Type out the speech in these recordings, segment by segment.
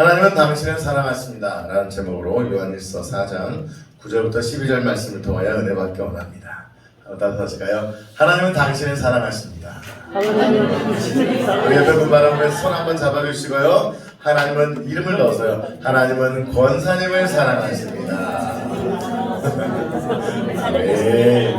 하나님은 당신을 사랑하십니다 라는 제목으로 요한일서 4장 9절부터 12절 말씀을 통하여 은혜 받기 원합니다. 따라서 하실까요? 하나님은 당신을 사랑하십니다. 우리 옆에 분 바라보면서 손 한번 잡아주시고요. 하나님은 이름을 넣어서요. 하나님은 권사님을 사랑하십니다. 네.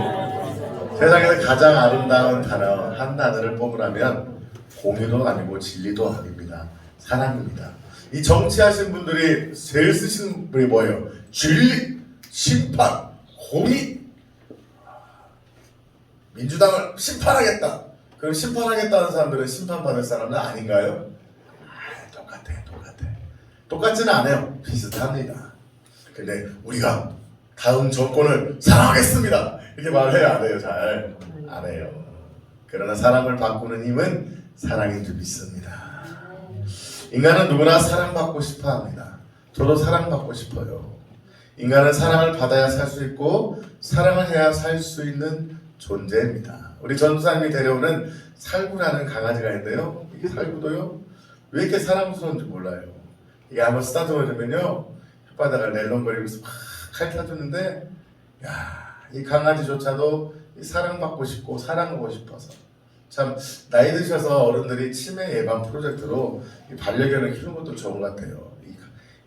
세상에서 가장 아름다운 단어 한 단어를 뽑으라면 공의도 아니고 진리도 아닙니다. 사랑입니다. 이 정치하신 분들이 제일 쓰시는 분이 뭐예요? 진리, 심판, 공의. 민주당을 심판하겠다. 그럼 심판하겠다는 사람들은 심판받을 사람은 아닌가요? 똑같아. 똑같지는 않아요. 비슷합니다. 근데 우리가 다음 정권을 사랑하겠습니다. 이렇게 말을 해야 안 해요. 잘 안 해요. 그러나 사람을 바꾸는 힘은 사랑인 줄 믿습니다. 인간은 누구나 사랑받고 싶어 합니다. 저도 사랑받고 싶어요. 인간은 사랑을 받아야 살 수 있고 사랑을 해야 살 수 있는 존재입니다. 우리 전도사님이 데려오는 살구라는 강아지가 있는데요. 이게 살구도요. 왜 이렇게 사랑스러운지 몰라요. 이게 한번 쓰다듬어주면요. 혓바닥을 낼렁거리면서 막 핥아주는데 이 강아지조차도 사랑받고 싶고 사랑하고 싶어서 참 나이 드셔서 어른들이 치매 예방 프로젝트로 이 반려견을 키우는 것도 좋은 것 같아요.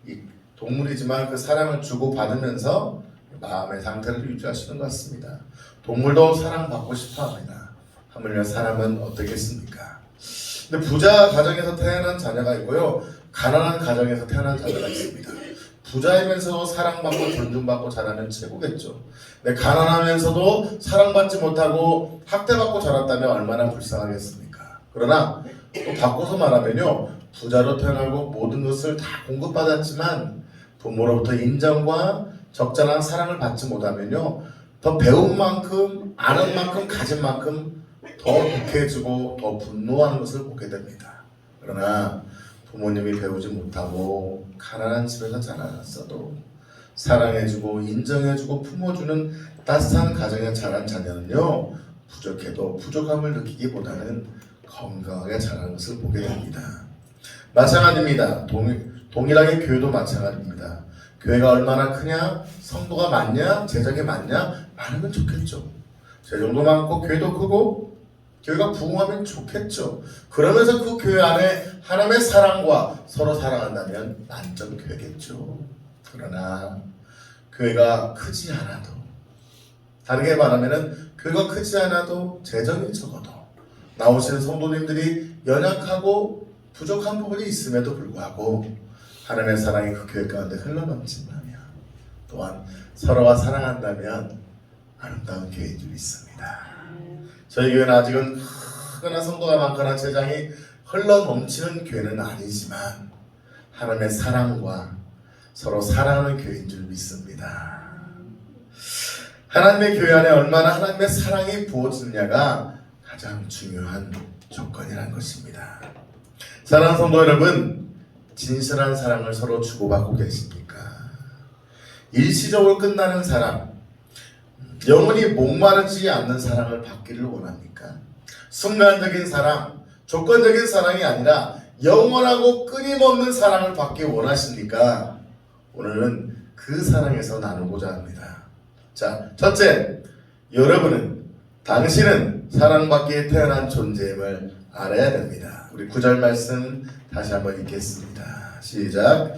이 동물이지만 그 사랑을 주고 받으면서 마음의 상태를 유지하시는 것 같습니다. 동물도 사랑받고 싶어합니다. 하물며 사람은 어떻겠습니까? 근데 부자 가정에서 태어난 자녀가 있고요, 가난한 가정에서 태어난 자녀가 있습니다. 부자이면서도 사랑받고 존중받고 자라면 최고겠죠. 근데 가난하면서도 사랑받지 못하고 학대받고 자랐다면 얼마나 불쌍하겠습니까? 그러나 또 바꿔서 말하면요, 부자로 태어나고 모든 것을 다 공급받았지만 부모로부터 인정과 적절한 사랑을 받지 못하면요, 더 배운 만큼, 아는 만큼, 가진 만큼 더 독해지고 더 분노하는 것을 보게 됩니다. 그러나 부모님이 배우지 못하고 가난한 집에서 자라났어도 사랑해주고 인정해주고 품어주는 따스한 가정에 자란 자녀는요, 부족해도 부족함을 느끼기보다는 건강하게 자라는 것을 보게 됩니다. 마찬가지입니다. 동일하게 교회도 마찬가지입니다. 교회가 얼마나 크냐, 성도가 많냐, 재정이 많냐, 많으면 좋겠죠. 재정도 많고 교회도 크고 교회가 부흥하면 좋겠죠. 그러면서 그 교회 안에 하나님의 사랑과 서로 사랑한다면 만점 교회겠죠. 그러나 교회가 크지 않아도, 다르게 말하면 교회가 크지 않아도 재정이 적어도 나오시는 성도님들이 연약하고 부족한 부분이 있음에도 불구하고 하나님의 사랑이 그 교회 가운데 흘러넘친다면, 또한 서로가 사랑한다면 아름다운 교회인 줄 믿습니다. 저희 교회는 아직은 크거나 성도가 많거나 재정이 흘러넘치는 교회는 아니지만 하나님의 사랑과 서로 사랑하는 교회인 줄 믿습니다. 하나님의 교회 안에 얼마나 하나님의 사랑이 부어지느냐가 가장 중요한 조건이라는 것입니다. 사랑하는 성도 여러분, 진실한 사랑을 서로 주고받고 계십니까? 일시적으로 끝나는 사랑, 영원히 목마르지 않는 사랑을 받기를 원합니까? 순간적인 사랑, 조건적인 사랑이 아니라 영원하고 끊임없는 사랑을 받기 원하십니까? 오늘은 그 사랑에서 나누고자 합니다. 자, 첫째, 당신은 사랑받기에 태어난 존재임을 알아야 됩니다. 우리 9절 말씀 다시 한번 읽겠습니다. 시작.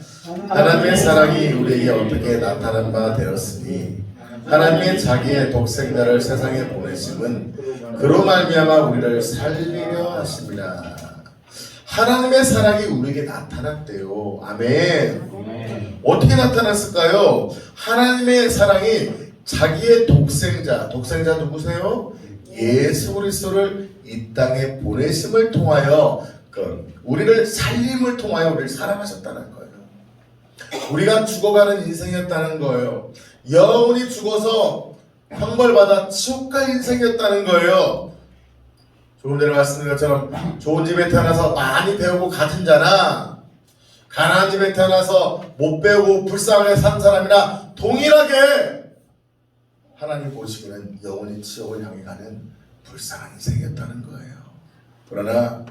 하나님의 사랑이 우리에게 어떻게 나타난 바 되었으니 하나님의 자기의 독생자를 세상에 보내심은 그로 말미암아 우리를 살리려 하심이라. 하나님의 사랑이 우리에게 나타났대요. 아멘. 어떻게 나타났을까요? 하나님의 사랑이 자기의 독생자 누구세요? 예수 그리스도를 이 땅에 보내심을 통하여 우리를 살림을 통하여 우리를 사랑하셨다는 거예요. 우리가 죽어가는 인생이었다는 거예요. 영원히 죽어서 형벌받아 지옥 갈 인생이었다는 거예요. 조금 전에 말씀드린 것처럼 좋은 집에 태어나서 많이 배우고 가진 자나 가난한 집에 태어나서 못 배우고 불쌍하게 산 사람이나 동일하게 하나님 보시기에는 영원히 지옥을 향해 가는 불쌍한 인생이었다는 거예요. 그러나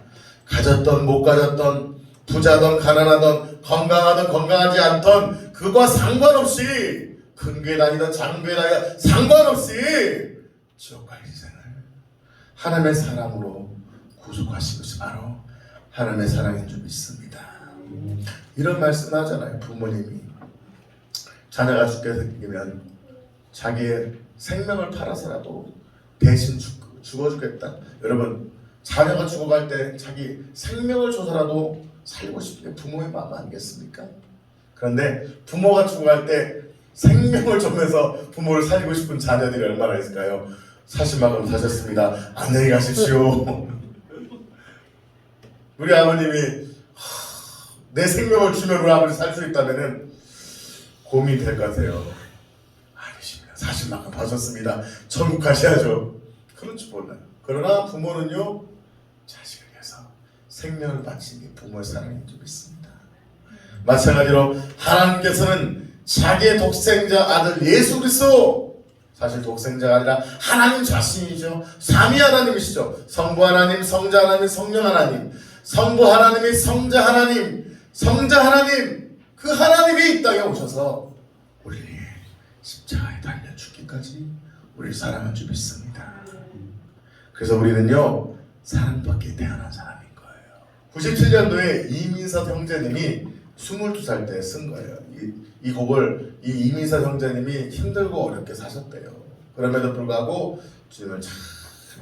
가졌던 못 가졌던 부자던 가난하던 건강하든 건강하지 않던 그거와 상관없이 큰 교회 다니든 작은 교회 다니든 상관없이 지옥갈 인생을 하나님의 사랑으로 구속하신 것이 바로 하나님의 사랑인 줄 믿습니다. 이런 말씀을 하잖아요. 부모님이 자녀가 죽게 생기면 자기의 생명을 팔아서라도 대신 죽어주겠다. 여러분, 자녀가 죽어갈 때 자기 생명을 줘서라도 살고 싶은 게 부모의 마음 아니겠습니까? 그런데 부모가 죽어갈 때 생명을 주면서 부모를 살리고 싶은 자녀들이 얼마나 있을까요? 사실 만큼 사셨습니다. 안녕히 가십시오. 우리 아버님이 내 생명을 주면 우리 아버지 살 수 있다면 고민이 될 것 같아요. 아니십니다. 사실 만큼 하셨습니다. 천국 가셔야죠. 그런 줄 몰라요. 그러나 부모는요, 자식을 위해서 생명을 바친 게 부모의 사랑인 줄 믿습니다. 마찬가지로 하나님께서는 자기의 독생자 아들 예수 그리스도, 사실 독생자가 아니라 하나님 자신이죠. 삼위 하나님이시죠. 성부 하나님, 성자 하나님, 성령 하나님. 성부 하나님이 성자 하나님, 성자 하나님, 그 하나님이 이 땅에 오셔서 우리 십자가에 달려 죽기까지 우리를 사랑한 줄 믿습니다. 그래서 우리는요, 사랑받기에 태어난 사람인 거예요. 97년도에 이민섭 형제님이 22살 때 쓴 거예요. 이 곡을 이민섭 형제님이 힘들고 어렵게 사셨대요. 그럼에도 불구하고 주님을 잘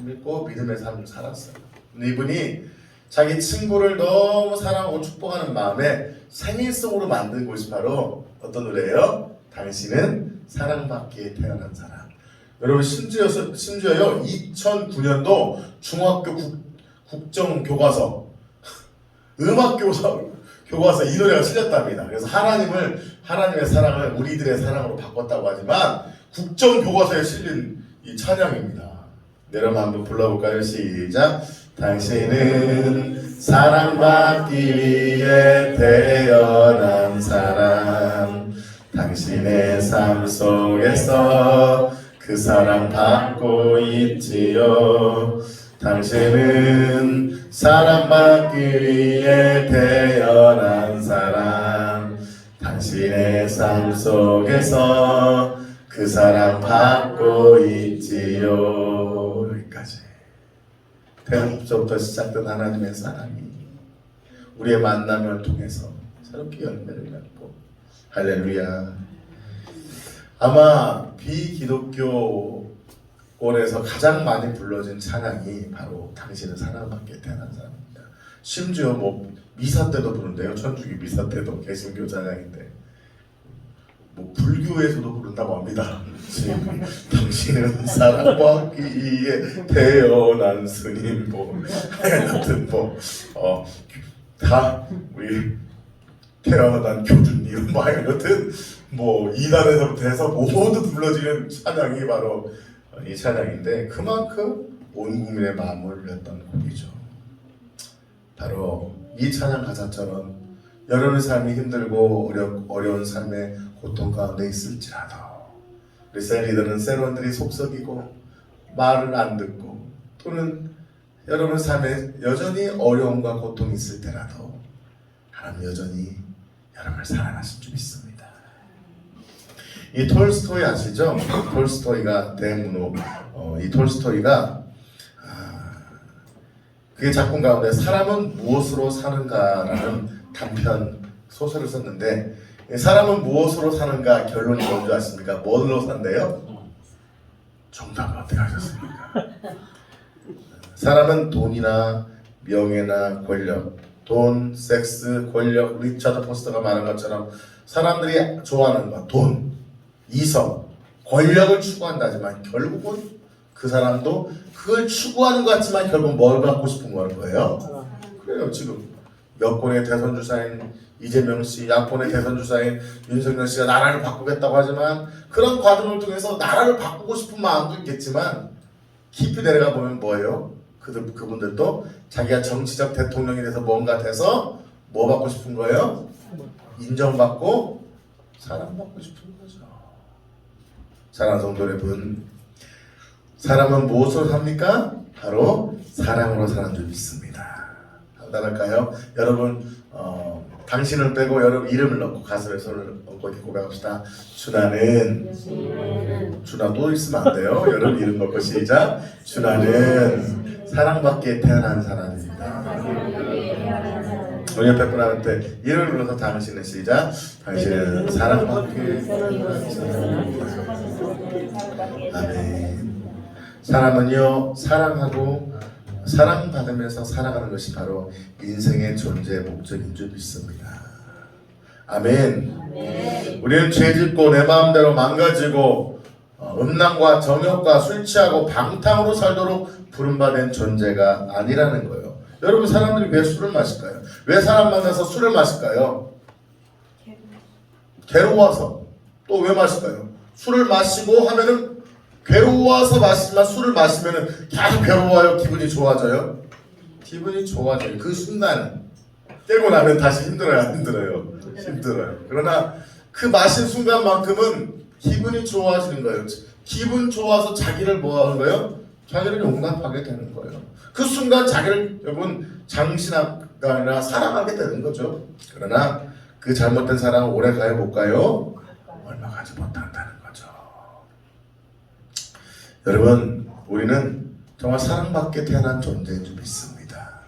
믿고 믿음의 삶을 살았어요. 근데 이분이 자기 친구를 너무 사랑하고 축복하는 마음에 생일송으로 만든 것이 바로 어떤 노래예요? 당신은 사랑받기에 태어난 사람. 여러분, 심지어요 2009년도 중학교 국정교과서 교과서 이 노래가 실렸답니다. 그래서 하나님의 사랑을 우리들의 사랑으로 바꿨다고 하지만 국정교과서에 실린 이 찬양입니다. 여러분 한번 불러볼까요? 시작. 당신은 사랑받기 위해 태어난 사람. 당신의 삶 속에서 그 사랑 받고 있지요. 당신은 사랑받기 위해 태어난 사람. 당신의 삶 속에서 그 사랑 받고 있지요. 여기까지. 태어나부터 시작된 하나님의 사랑이 우리의 만남을 통해서 새롭게 열매를 맺고, 할렐루야. 아마 비기독교권에서 가장 많이 불러진 찬양이 바로 당신은 사랑받기에 태어난 사람입니다. 심지어 미사 때도 부른대요. 천주교 미사 때도 개신교 찬양인데 불교에서도 부른다고 합니다. 당신은 사랑받기에 태어난 스님, 하여튼 다 우리 태어난 교주님, 하여튼 이단에서부터 해서 모두 불러지는 찬양이 바로 이 찬양인데, 그만큼 온 국민의 마음을 울렸던 곡이죠. 바로 이 찬양 가사처럼 여러분의 삶이 힘들고 어려운 삶의 고통 가운데 있을지라도 우리 셀리들은 세론들이 속썩이고 말을 안 듣고, 또는 여러분 삶에 여전히 어려움과 고통이 있을 때라도 하나님 여전히 여러분을 사랑하실 줄 믿습니다. 이 톨스토이 아시죠? 톨스토이가 대문호, 이 톨스토이가 그의 작품 가운데 사람은 무엇으로 사는가라는 단편 소설을 썼는데, 사람은 무엇으로 사는가 결론이 뭔지 아십니까? 뭘로 산대요? 정답은 어떻게 하셨습니까? 사람은 돈이나 명예나 권력, 돈, 섹스, 권력, 리차드 포스터가 말한 것처럼 사람들이 좋아하는 것, 돈, 이성, 권력을 추구한다지만 결국은 그 사람도 그걸 추구하는 것 같지만 결국 뭘 받고 싶은 거예요? 그래요. 지금 여권의 대선 주자인 이재명 씨, 야권의 대선 주자인 윤석열 씨가 나라를 바꾸겠다고 하지만 그런 과정을 통해서 나라를 바꾸고 싶은 마음도 있겠지만 깊이 내려가 보면 뭐예요? 그분들도 자기가 정치적 대통령이 돼서 뭔가 돼서 뭐 받고 싶은 거예요? 인정받고 사랑받고 싶은 거죠. 사랑하는 성도 여러분, 사람은 무엇으로 삽니까? 바로 사랑으로 사는 줄 믿습니다. 한단할까요? 여러분 당신을 빼고 여러분 이름을 넣고 가슴에 손을 얹고 이렇게 고백합시다. 주나는 주나 또 있으면 안 돼요. 여러분 이름 넣고 시작. 주나는 사랑받기에 태어난 사람입니다. 우리 옆에 분한테 이름을 불러서 당신은 시작. 당신은 사랑받기에 태어난 사람입니다. 아멘. 사람은요 사랑하고 사랑받으면서 살아가는 것이 바로 인생의 존재의 목적인 줄 믿습니다. 아멘. 우리는 죄짓고 내 마음대로 망가지고 음란과 정욕과 술 취하고 방탕으로 살도록 부름받은 존재가 아니라는 거예요. 여러분 사람들이 왜 술을 마실까요? 왜 사람 만나서 술을 마실까요? 괴로워서. 또 왜 마실까요? 술을 마시고 하면은 괴로워서 마시지만 술을 마시면은 계속 괴로워요? 기분이 좋아져요? 기분이 좋아져요. 그 순간 깨고 나면 다시 힘들어요? 안 힘들어요? 힘들어요. 그러나 그 마신 순간만큼은 기분이 좋아지는 거예요. 기분 좋아서 자기를 뭐 하는 거예요? 자기를 용납하게 되는 거예요. 그 순간 자기를 여러분 장신하가 아니라 사랑하게 되는 거죠. 그러나 그 잘못된 사랑은 오래 가요? 못 가요? 얼마 가지 못한다는 거죠. 여러분 우리는 정말 사랑받게 태어난 존재인 줄 믿습니다.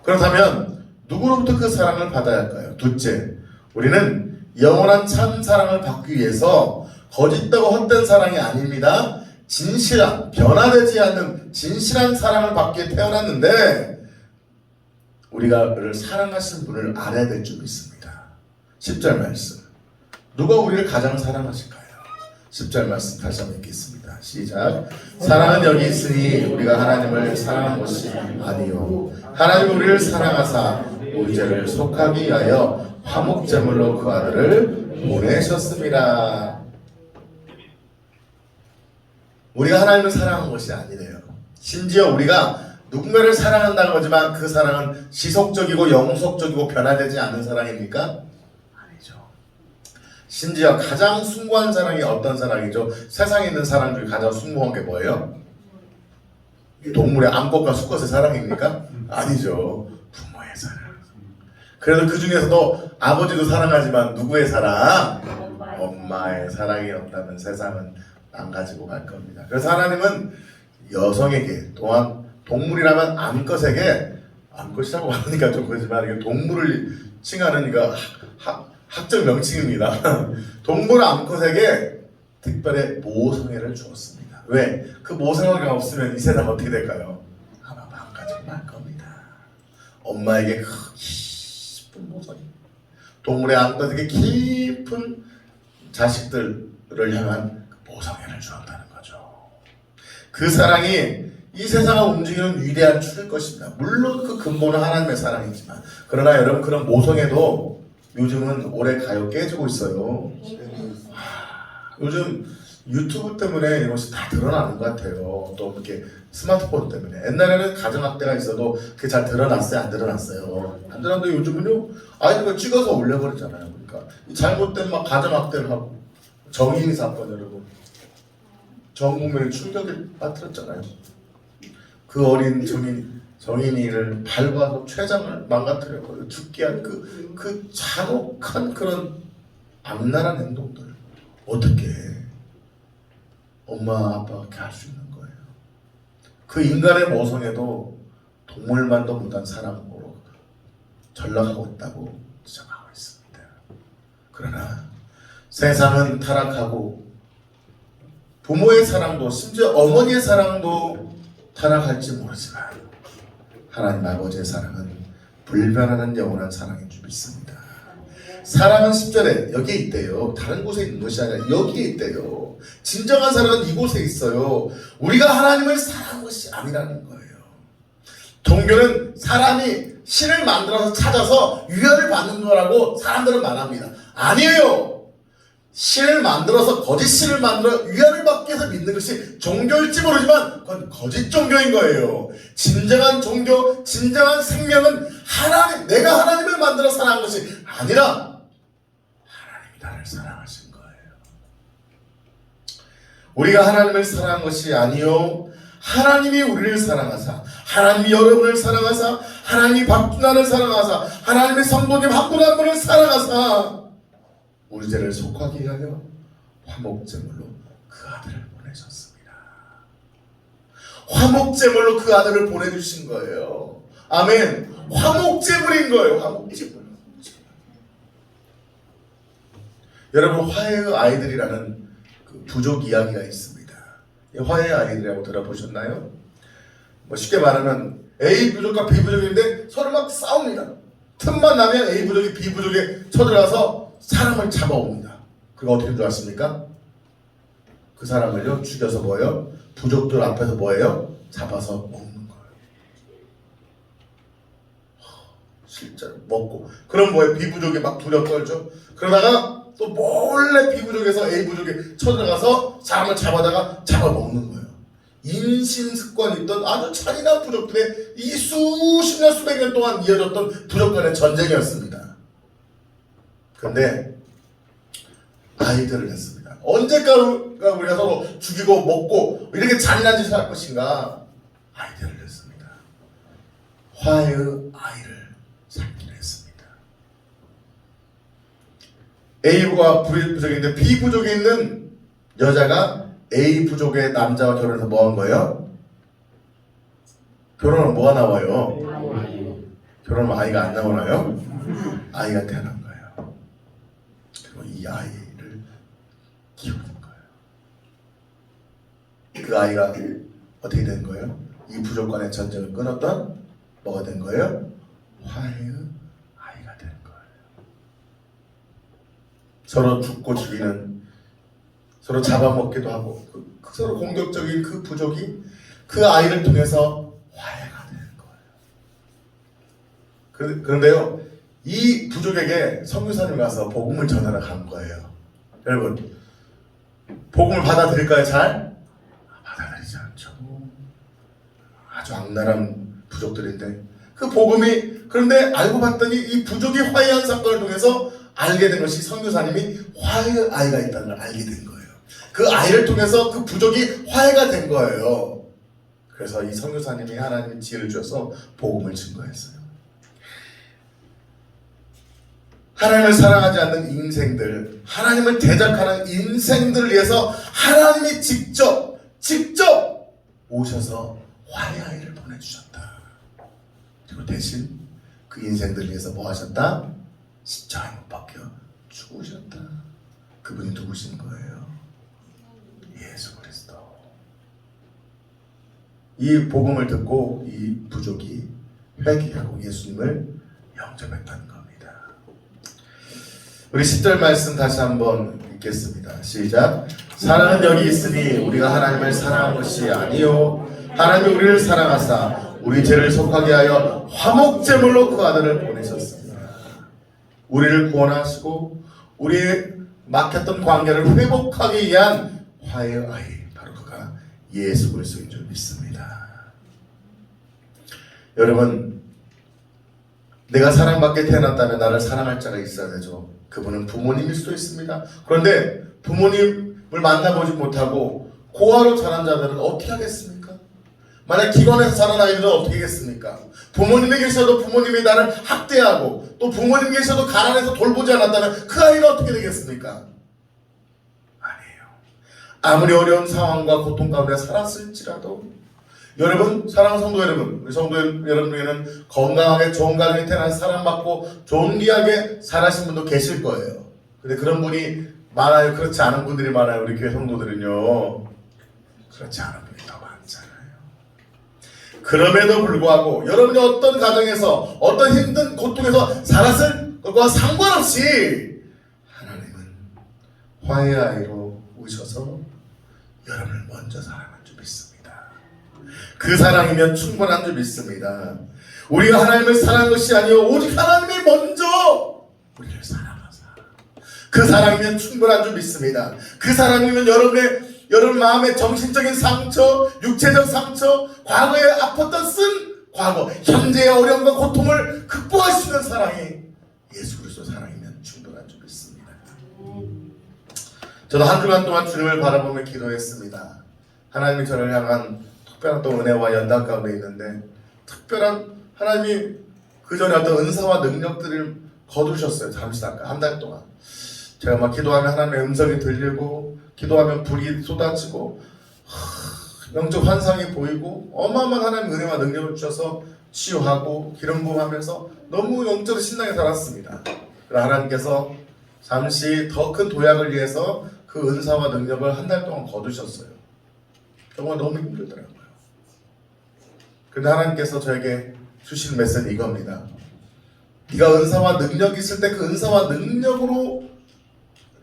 그렇다면 누구로부터 그 사랑을 받아야 할까요? 둘째, 우리는 영원한 참 사랑을 받기 위해서 거짓되고 헛된 사랑이 아닙니다. 진실한, 변화되지 않는 진실한 사랑을 받기에 태어났는데 우리가 그를 사랑하시는 분을 알아야 될 줄 믿습니다. 10절 말씀. 누가 우리를 가장 사랑하실까요? 10절 말씀 다시 한번 읽겠습니다. 시작. 사랑은 여기 있으니 우리가 하나님을 사랑한 것이 아니요 하나님은 우리를 사랑하사 우리 죄를 속하기 위하여 화목제물로 그 아들을 보내셨습니다. 우리가 하나님을 사랑한 것이 아니래요. 심지어 우리가 누군가를 사랑한다는 거지만 그 사랑은 지속적이고 영속적이고 변화되지 않는 사랑입니까? 심지어 가장 숭고한 사랑이 어떤 사랑이죠? 세상에 있는 사랑 중에 가장 숭고한 게 뭐예요? 동물의 암컷과 수컷의 사랑입니까? 아니죠. 부모의 사랑. 그래서 그 중에서도 아버지도 사랑하지만 누구의 사랑? 엄마의 사랑이 없다면 세상은 망가지고 갈 겁니다. 그래서 하나님은 여성에게 또한 동물이라면 암컷에게 암컷이라고 하니까 좀 그렇지만 동물을 칭하는 이거 학적 명칭입니다. 동물 암컷에게 특별히 모성애를 주었습니다. 왜? 그 모성애가 없으면 이 세상 어떻게 될까요? 아마 망가지고 말 겁니다. 엄마에게 깊은 모성애, 동물의 암컷에게 깊은 자식들을 향한 모성애를 주었다는 거죠. 그 사랑이 이 세상을 움직이는 위대한 축일 것입니다. 물론 그 근본은 하나님의 사랑이지만 그러나 여러분 그런 모성애도 요즘은 오래 가요 깨지고 있어요. 요즘 유튜브 때문에 이것이 다 드러나는 것 같아요. 또 이렇게 스마트폰 때문에. 옛날에는 가정학대가 있어도 그게 잘 드러났어요? 안 드러났어요? 안 드러났는데 요즘은요 아이들을 찍어서 올려버리잖아요. 그러니까 잘못된 막 가정학대를 하고 정인이 사건 여러분 전 국민을 충격에 빠뜨렸잖아요. 그 어린 정인이를 밟아서 췌장을 망가뜨려버려 죽게 한 그 잔혹한 그런 악랄한 행동들 어떻게 엄마 아빠가 그렇게 할 수 있는 거예요. 그 인간의 모성애도 동물만도 못한 사랑으로 전락하고 있다고 주장하고 있습니다. 그러나 세상은 타락하고 부모의 사랑도 심지어 어머니의 사랑도 타락할지 모르지만 하나님 아버지의 사랑은 불변하는 영원한 사랑인 줄 믿습니다. 사랑은 10절에 여기에 있대요. 다른 곳에 있는 것이 아니라 여기에 있대요. 진정한 사랑은 이곳에 있어요. 우리가 하나님을 사랑한 것이 아니라는 거예요. 종교는 사람이 신을 만들어서 찾아서 유혈을 받는 거라고 사람들은 말합니다. 아니에요. 신을 만들어서 거짓 신을 만들어 위안을 받기 위해서 믿는 것이 종교일지 모르지만 그건 거짓 종교인 거예요. 진정한 종교, 진정한 생명은 하나님, 내가 하나님을 만들어 사랑한 것이 아니라 하나님이 나를 사랑하신 거예요. 우리가 하나님을 사랑한 것이 아니요 하나님이 우리를 사랑하사, 하나님이 여러분을 사랑하사, 하나님이 박준환을 사랑하사, 하나님의 성도님 한 분 한 분을 사랑하사 우리 죄를 속하게 하여 화목제물로 그 아들을 보내셨습니다. 화목제물로 그 아들을 보내주신 거예요. 아멘. 화목제물인 거예요. 화목제물. 여러분, 화해의 아이들이라는 그 부족 이야기가 있습니다. 화해의 아이들이라고 들어보셨나요? 뭐 쉽게 말하면 A 부족과 B 부족인데 서로 막 싸웁니다. 틈만 나면 A 부족이 B 부족에 쳐들어가서 사람을 잡아옵니다. 그거 어떻게 줄 아십니까? 그 사람을요 죽여서 뭐예요? 부족들 앞에서 뭐예요? 잡아서 먹는 거예요. 실제로 먹고. 그럼 뭐예요? B 부족이 막 두렵 떨죠. 그러다가 또 몰래 B 부족에서 A 부족에 쳐들어가서 사람을 잡아다가 잡아먹는 거예요. 인신 습관이 있던 아주 잔인한 부족들의 이 수십 년 수백 년 동안 이어졌던 부족 간의 전쟁이었습니다. 그런데 아이들을 했습니다. 언제까지 우리가 서로 죽이고 먹고 이렇게 잔인한 짓을 할 것인가? 아이들을 했습니다. 화해의 아이를 삶기로 했습니다. A가 부족인데 B 부족에 있는 여자가 A 부족의 남자와 결혼해서 뭐 한 거예요? 결혼은 뭐가 나와요? 결혼하면 아이가 안 나오나요? 아이가 태어난 거예요. 그리고 이 아이를 키우는 거예요. 그 아이가 어떻게 된 거예요? 이 부족 간의 전쟁을 끊었던 뭐가 된 거예요? 화해의 아이가 된 거예요. 서로 죽고 죽이는, 서로 잡아먹기도 하고 서로 공격적인 그 부족이 그 아이를 통해서 화해가 되는 거예요. 그런데요, 이 부족에게 선교사님 가서 복음을 전하러 간 거예요. 여러분, 복음을 받아들일까요? 잘? 받아들이지 않죠. 아주 악랄한 부족들인데 그 복음이, 그런데 알고 봤더니 이 부족이 화해한 사건을 통해서 알게 된 것이 선교사님이 화해의 아이가 있다는 걸 알게 된 거예요. 그 아이를 통해서 그 부족이 화해가 된 거예요. 그래서 이 선교사님이 하나님의 지혜를 주셔서 복음을 증거했어요. 하나님을 사랑하지 않는 인생들, 하나님을 대적하는 인생들을 위해서 하나님이 직접 오셔서 화해의 아이를 보내주셨다. 그리고 대신 그 인생들을 위해서 뭐 하셨다? 십자가에 못 박혀 죽으셨다. 그분이 누구신 거예요? 예수 그리스도. 이 복음을 듣고 이 부족이 회개하고 예수님을 영접했다는 겁니다. 우리 10절 말씀 다시 한번 읽겠습니다. 시작. 사랑은 여기 있으니 우리가 하나님을 사랑한 것이 아니요 하나님이 우리를 사랑하사 우리 죄를 속하게 하여 화목제물로 그 아들을 보내셨습니다. 우리를 구원하시고 우리의 막혔던 관계를 회복하기 위한 화해의 아이, 바로 그가 예수 그리스도인 줄 믿습니다. 여러분, 내가 사랑받게 태어났다면 나를 사랑할 자가 있어야 되죠. 그분은 부모님일 수도 있습니다. 그런데 부모님을 만나보지 못하고 고아로 자란 자들은 어떻게 하겠습니까? 만약 기관에서 자란 아이들은 어떻게 하겠습니까? 부모님이 계셔도 부모님이 나를 학대하고 또 부모님이 계셔도 가난해서 돌보지 않았다면 그 아이는 어떻게 되겠습니까? 아니에요. 아무리 어려운 상황과 고통 가운데 살았을지라도 여러분, 사랑하는 성도 여러분, 우리 성도 여러분 중에는 건강하게 좋은 가정에 태어나서 사랑받고 좋은 귀하게 살아신 분도 계실 거예요. 근데 그런 분이 많아요? 그렇지 않은 분들이 많아요? 우리 교회 성도들은요. 그렇지 않은 분이 더 많잖아요. 그럼에도 불구하고 여러분이 어떤 가정에서 어떤 힘든 고통에서 살았을 것과 상관없이 하나님은 화해의 아이로 오셔서 여러분을 먼저 사랑한 줄 믿습니다. 그 사랑이면 충분한 줄 믿습니다. 우리가 하나님을 사랑한 것이 아니요 오직 하나님이 먼저 우리를 사랑하사 그 사랑이면 충분한 줄 믿습니다. 그 사랑이면 여러분 마음의 정신적인 상처, 육체적 상처, 과거에 아팠던 쓴 과거, 현재의 어려움과 고통을 극복할 수 있는 사랑이 예수 그리스도 사랑이면 충분한 줄 믿습니다. 저도 한 주간 동안 주님을 바라보며 기도했습니다. 하나님이 저를 향한 특별한 또 은혜와 연단 가운데 있는데 특별한 하나님이 그 전에 어떤 은사와 능력들을 거두셨어요. 잠시 잠깐 한 달 동안 제가 막 기도하면 하나님의 음성이 들리고 기도하면 불이 쏟아지고 영적 환상이 보이고 어마어마한 하나님의 은혜와 능력을 주셔서 치유하고 기름 부음하면서 너무 영적으로 신나게 살았습니다. 그러나 하나님께서 잠시 더 큰 도약을 위해서 그 은사와 능력을 한 달 동안 거두셨어요. 정말 너무 힘들더라고요. 근데 하나님께서 저에게 주신 메시지 이겁니다. 네가 은사와 능력이 있을 때 그 은사와 능력으로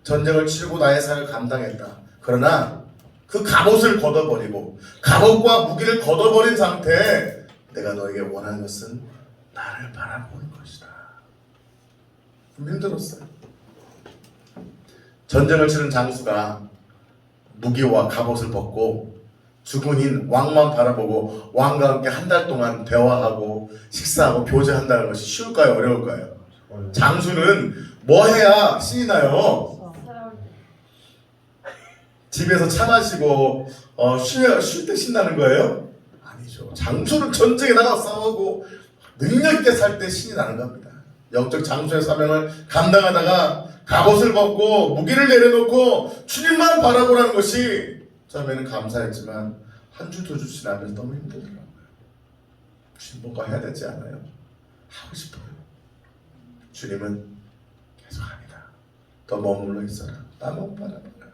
전쟁을 치르고 나의 사역을 감당했다. 그러나 그 갑옷을 걷어버리고 갑옷과 무기를 걷어버린 상태에 내가 너에게 원하는 것은 나를 바라보는 것이다. 좀 힘들었어요. 전쟁을 치른 장수가 무기와 갑옷을 벗고 주군인 왕만 바라보고 왕과 함께 한 달 동안 대화하고 식사하고 교제한다는 것이 쉬울까요? 어려울까요? 장수는 뭐 해야 신이 나요? 집에서 차 마시고 쉴 때 신나는 거예요? 아니죠. 장수는 전쟁에 나가 싸우고 능력 있게 살 때 신이 나는 겁니다. 영적 장수의 사명을 감당하다가 갑옷을 벗고 무기를 내려놓고 주님만 바라보라는 것이 처음에는 감사했지만 한 주 두 주 지나면서 너무 힘들더라고요. 주님 뭔가 해야 되지 않아요? 하고 싶어요. 주님은 계속합니다. 더 머물러 있어라. 나만 바라보라.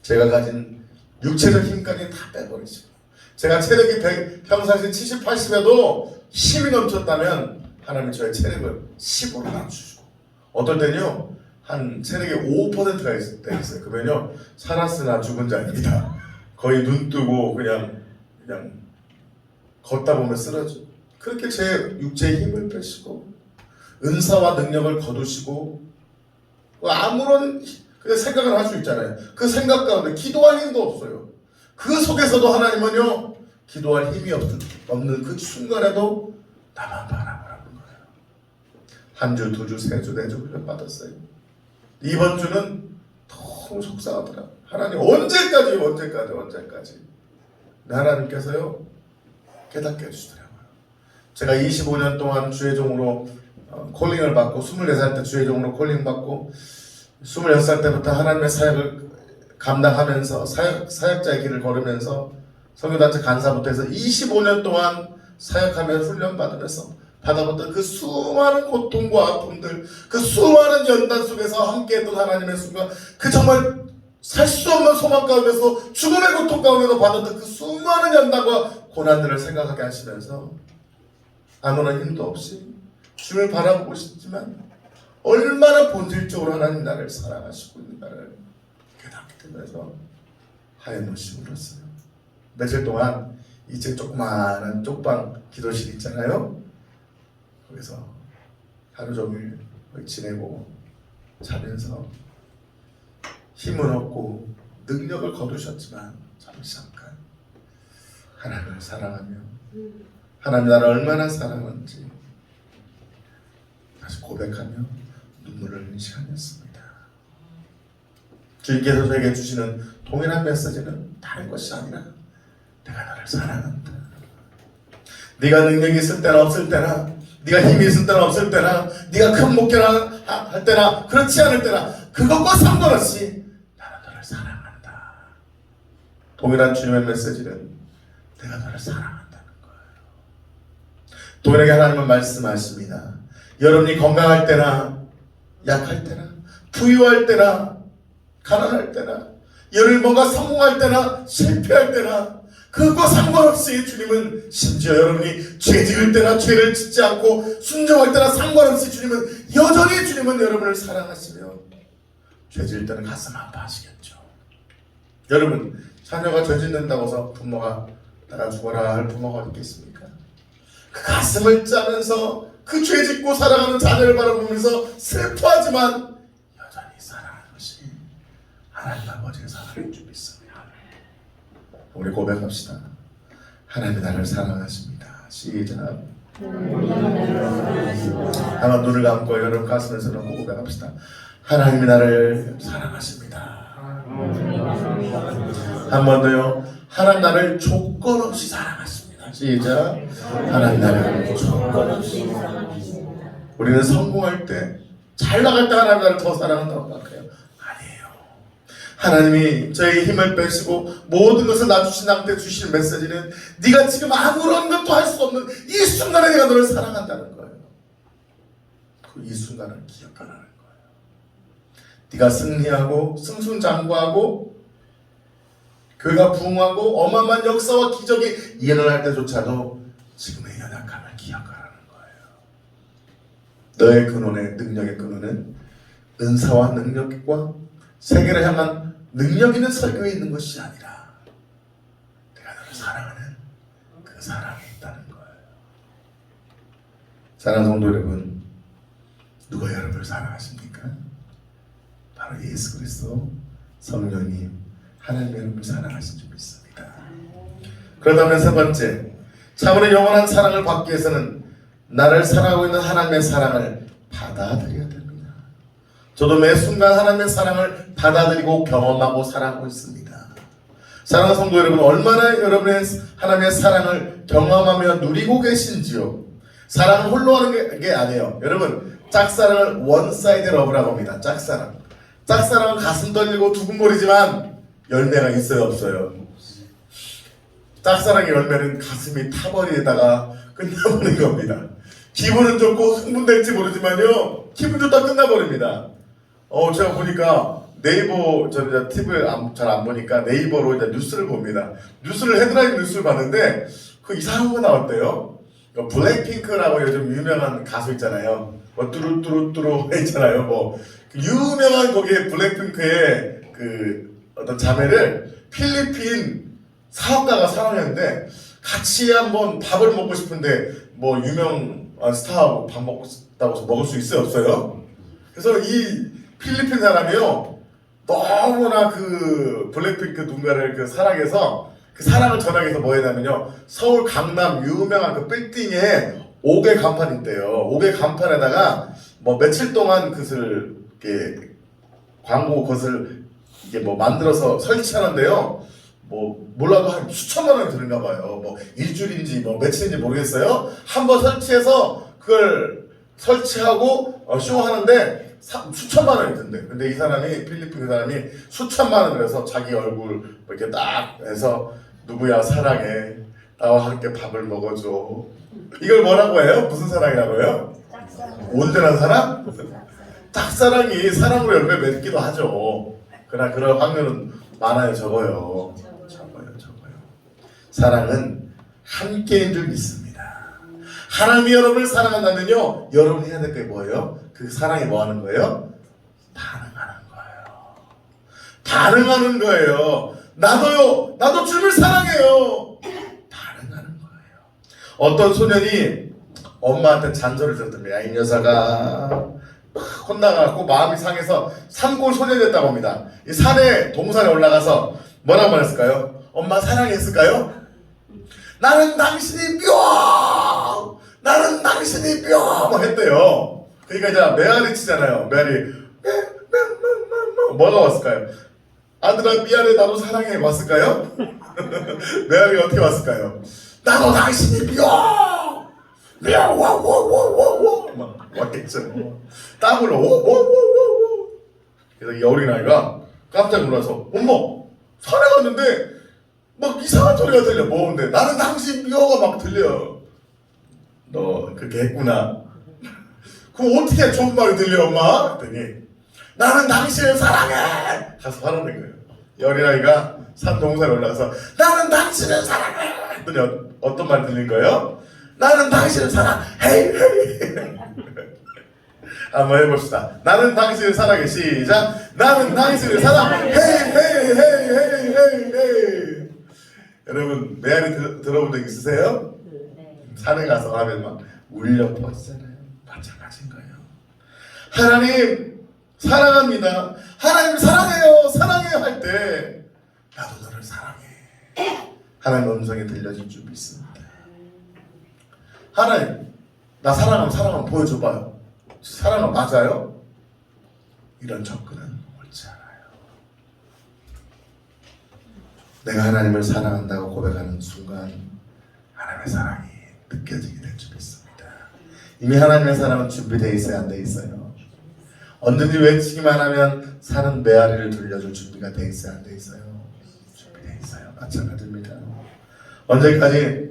제가 가진 육체적 힘까지 다 빼버리시고 제가 체력이 평상시 70, 80에도 힘이 넘쳤다면 하나님이 저의 체력을 10으로 낮추시고 어떨 때는요 한 체력이 5%가 있을 때 있어요. 그러면요 살았으나 죽은 자입니다. 거의 눈 뜨고 그냥 걷다 보면 쓰러져. 그렇게 제 육체의 힘을 빼시고 은사와 능력을 거두시고 아무런 생각을 할 수 있잖아요. 그 생각 가운데 기도할 힘도 없어요. 그 속에서도 하나님은요 기도할 힘이 없는 그 순간에도 나만 바라보라는 거예요. 한 주, 두 주, 세 주, 네 주 훈련 받았어요. 이번 주는 너무 속상하더라. 하나님 언제까지. 하나님께서요 깨닫게 해주시더라고요. 제가 25년 동안 주의종으로 콜링을 받고 24살 때 주의종으로 콜링 받고 26살 때부터 하나님의 사역을 감당하면서 사역자의 길을 걸으면서 선교단체 간사부터 해서 25년 동안 사역하며 훈련받으면서 받아봤던 그 수많은 고통과 아픔들, 그 수많은 연단 속에서 함께했던 하나님의 순간, 그 정말 살 수 없는 소망 가운데서 죽음의 고통 가운데서 받았던 그 수많은 연단과 고난들을 생각하게 하시면서 아무런 힘도 없이 주님을 바라보고 싶지만 얼마나 본질적으로 하나님 나를 사랑하시고 있는가를 깨닫게 되면서 하얀 옷이 울었어요. 며칠 동안 2층 조그마한 쪽방 기도실 있잖아요. 거기서 하루 종일 지내고 자면서 힘은 없고 능력을 거두셨지만 잠깐 하나님을 사랑하며 하나님 나를 얼마나 사랑하는지 다시 고백하며 눈물을 흘리는 시간이었습니다. 주님께서 저에게 주시는 동일한 메시지는 다른 것이 아니라 내가 너를 사랑한다. 네가 능력이 있을 때나 없을 때나 네가 힘이 있을 때나 없을 때나 네가 큰 목표를 할 때나 그렇지 않을 때나 그것과 상관없이 나는 너를 사랑한다. 동일한 주님의 메시지는 내가 너를 사랑한다는 거예요. 동일하게 하나님은 말씀하십니다. 여러분이 건강할 때나 약할 때나 부유할 때나 가난할 때나 여러분이 뭔가 성공할 때나 실패할 때나 그것과 상관없이 주님은 심지어 여러분이 죄 지을 때나 죄를 짓지 않고 순종할 때나 상관없이 주님은 여전히 여러분을 사랑하시며 죄 지을 때는 가슴 아파하시겠죠. 여러분 자녀가 죄 짓는다고 해서 부모가 나가 죽어라 할 부모가 어디 있겠습니까? 그 가슴을 짜면서 그 죄 짓고 살아가는 자녀를 바라보면서 슬퍼하지만 여전히 사랑하는 것이 하나님 아버지의 사랑인 줄 믿습니다. 우리 고백합시다. 하나님이 나를 사랑하십니다. 시작. 한번 눈을 감고 여러분 가슴에서 놓고 고백합시다. 하나님이 나를 사랑하십니다. 한 번 더요. 하나님 나를 조건 없이 사랑하십니다. 시작. 하나님 나를 조건 없이 사랑하십니다. 우리는 성공할 때, 잘 나갈 때 하나님 나를 더 사랑한다고 생각해요. 아니에요. 하나님이 저희 힘을 빼시고 모든 것을 놔주신 나한테 주실 메시지는 네가 지금 아무런 것도 할 수 없는 이 순간에 내가 너를 사랑한다는 거예요. 그 이 순간을 기억하라는 거예요. 네가 승리하고 승승장구하고 교회가 부흥하고 어마어마한 역사와 기적이 일어날 때조차도 지금의 연약함을 기억하라는 거예요. 너의 근원의 능력의 근원은 은사와 능력과 세계를 향한 능력 있는 설교에 있는 것이 아니라 내가 너를 사랑하는 그 사랑에 있다는 거예요. 사랑하는 성도 여러분, 누가 여러분을 사랑하십니까? 바로 예수 그리스도 성령님 하나님 여러분을 사랑하신 줄 믿습니다. 그러다면 세 번째, 참으로 영원한 사랑을 받기 위해서는 나를 사랑하고 있는 하나님의 사랑을 받아들여야 됩니다. 저도 매 순간 하나님의 사랑을 받아들이고 경험하고 살아가고 있습니다. 사랑하는 성도 여러분, 얼마나 여러분의 하나님의 사랑을 경험하며 누리고 계신지요. 사랑은 홀로 하는 게 아니에요. 여러분, 짝사랑을 원사이드 러브라고 합니다. 짝사랑은 가슴 떨리고 두근거리지만 열매가 있어요, 없어요? 짝사랑의 열매는 가슴이 타버리다가 끝나버린 겁니다. 기분은 좋고 흥분될지 모르지만요, 기분 좋다 끝나버립니다. 제가 보니까 네이버, 저는 TV를 잘 안 보니까 네이버로 이제 뉴스를 봅니다. 헤드라인 뉴스를 봤는데 그 이상한 거 나왔대요. 블랙핑크라고 요즘 유명한 가수 있잖아요. 뭐 뚜루뚜루뚜루 있잖아요. 뭐 유명한 거기에 블랙핑크의 그 어떤 자매를 필리핀 사업가가 사랑했는데 같이 한번 밥을 먹고 싶은데 뭐 유명 스타하고 밥 먹고 싶다고 먹을 수 있어요, 없어요? 그래서 이 필리핀 사람이요 너무나 그 블랙핑크 누군가를 그 사랑해서 그 사랑을 전하기 위해서 뭐 했냐면요, 서울 강남 유명한 그 빌딩에 5개 간판이 있대요. 5개 간판에다가 뭐 며칠 동안 그것을 이렇게 광고 것을 이게 뭐 만들어서 설치하는데요. 뭐 몰라도 한 수천만 원이 드는가 봐요. 뭐 일주일인지 뭐 며칠인지 모르겠어요. 한번 설치해서 그걸 설치하고 쇼하는데 수천만 원이 든대. 근데 이 사람이 필리핀 그 사람이 수천만 원을 해서 자기 얼굴 이렇게 딱 해서 누구야 사랑해, 나와 함께 밥을 먹어줘. 이걸 뭐라고 해요? 무슨 사랑이라고 해요? 온전한 사랑? 짝사랑이 사랑으로 열매 맺기도 하죠. 그러나 그럴 확률은 많아요, 적어요. 사랑은 함께인 줄 믿습니다. 하나님이 여러분을 사랑한다면요, 여러분이 해야 될 게 뭐예요? 그 사랑이 뭐 하는 거예요? 반응하는 거예요. 나도 주님을 사랑해요. 반응하는 거예요. 어떤 소년이 엄마한테 잔소리를 들었답니다. 이 녀석아, 혼나갖고 마음이 상해서 산골 소년이 됐다고 합니다. 이 산에 동산에 올라가서 뭐라고 말했을까요? 엄마 사랑했을까요? 나는 당신이 뿅! 나는 당신이 뿅! 뭐 했대요. 그러니까 이제 메아리 치잖아요. 메아리 뭐가 왔을까요? 아들아 미안해, 나도 사랑해 왔을까요? 메아리가 어떻게 왔을까요? 나도 당신이 뿅! 와와와와와 막 왔겠죠. 땀을 오오오오오. 그래서 이 어린아이가 깜짝 놀라서 엄마 산에 갔는데 막 이상한 소리가 들려. 뭐는데 나는 당신 미워가 막 들려. 너 그렇게 했구나. 그럼 어떻게 좋은 말이 들려 엄마? 그랬더니 나는 당신을 사랑해. 가서 화를 낸 거예요. 이 어린아이가 산 동산에 올라가서 나는 당신을 사랑해. 했더니 어떤 말이 들린 거예요? 나는 당신을 사랑해. 한번 해봅시다. 나는 당신을 사랑해. 시작. 나는 당신을 사랑해. 여러분 메아리 들어본 적 있으세요? 네. 산에 가서 하면 막 울려 퍼지잖아요. 마찬가지인 거예요. 하나님 사랑합니다. 하나님 사랑해요. 사랑해요 할 때 나도 너를 사랑해. 하나님 음성이 들려질 줄 믿습니다. 하나님 나 사랑하면 보여줘봐요. 사랑은 맞아요? 이런 접근은 옳지 않아요. 내가 하나님을 사랑한다고 고백하는 순간 하나님의 사랑이 느껴지게 될 줄 믿습니다. 이미 하나님의 사랑은 준비되어 있어요, 안 돼 있어요? 언제든지 외치기만 하면 사는 메아리를 들려줄 준비가 돼 있어요, 안 돼 있어요? 준비돼 있어요. 마찬가지입니다. 언제까지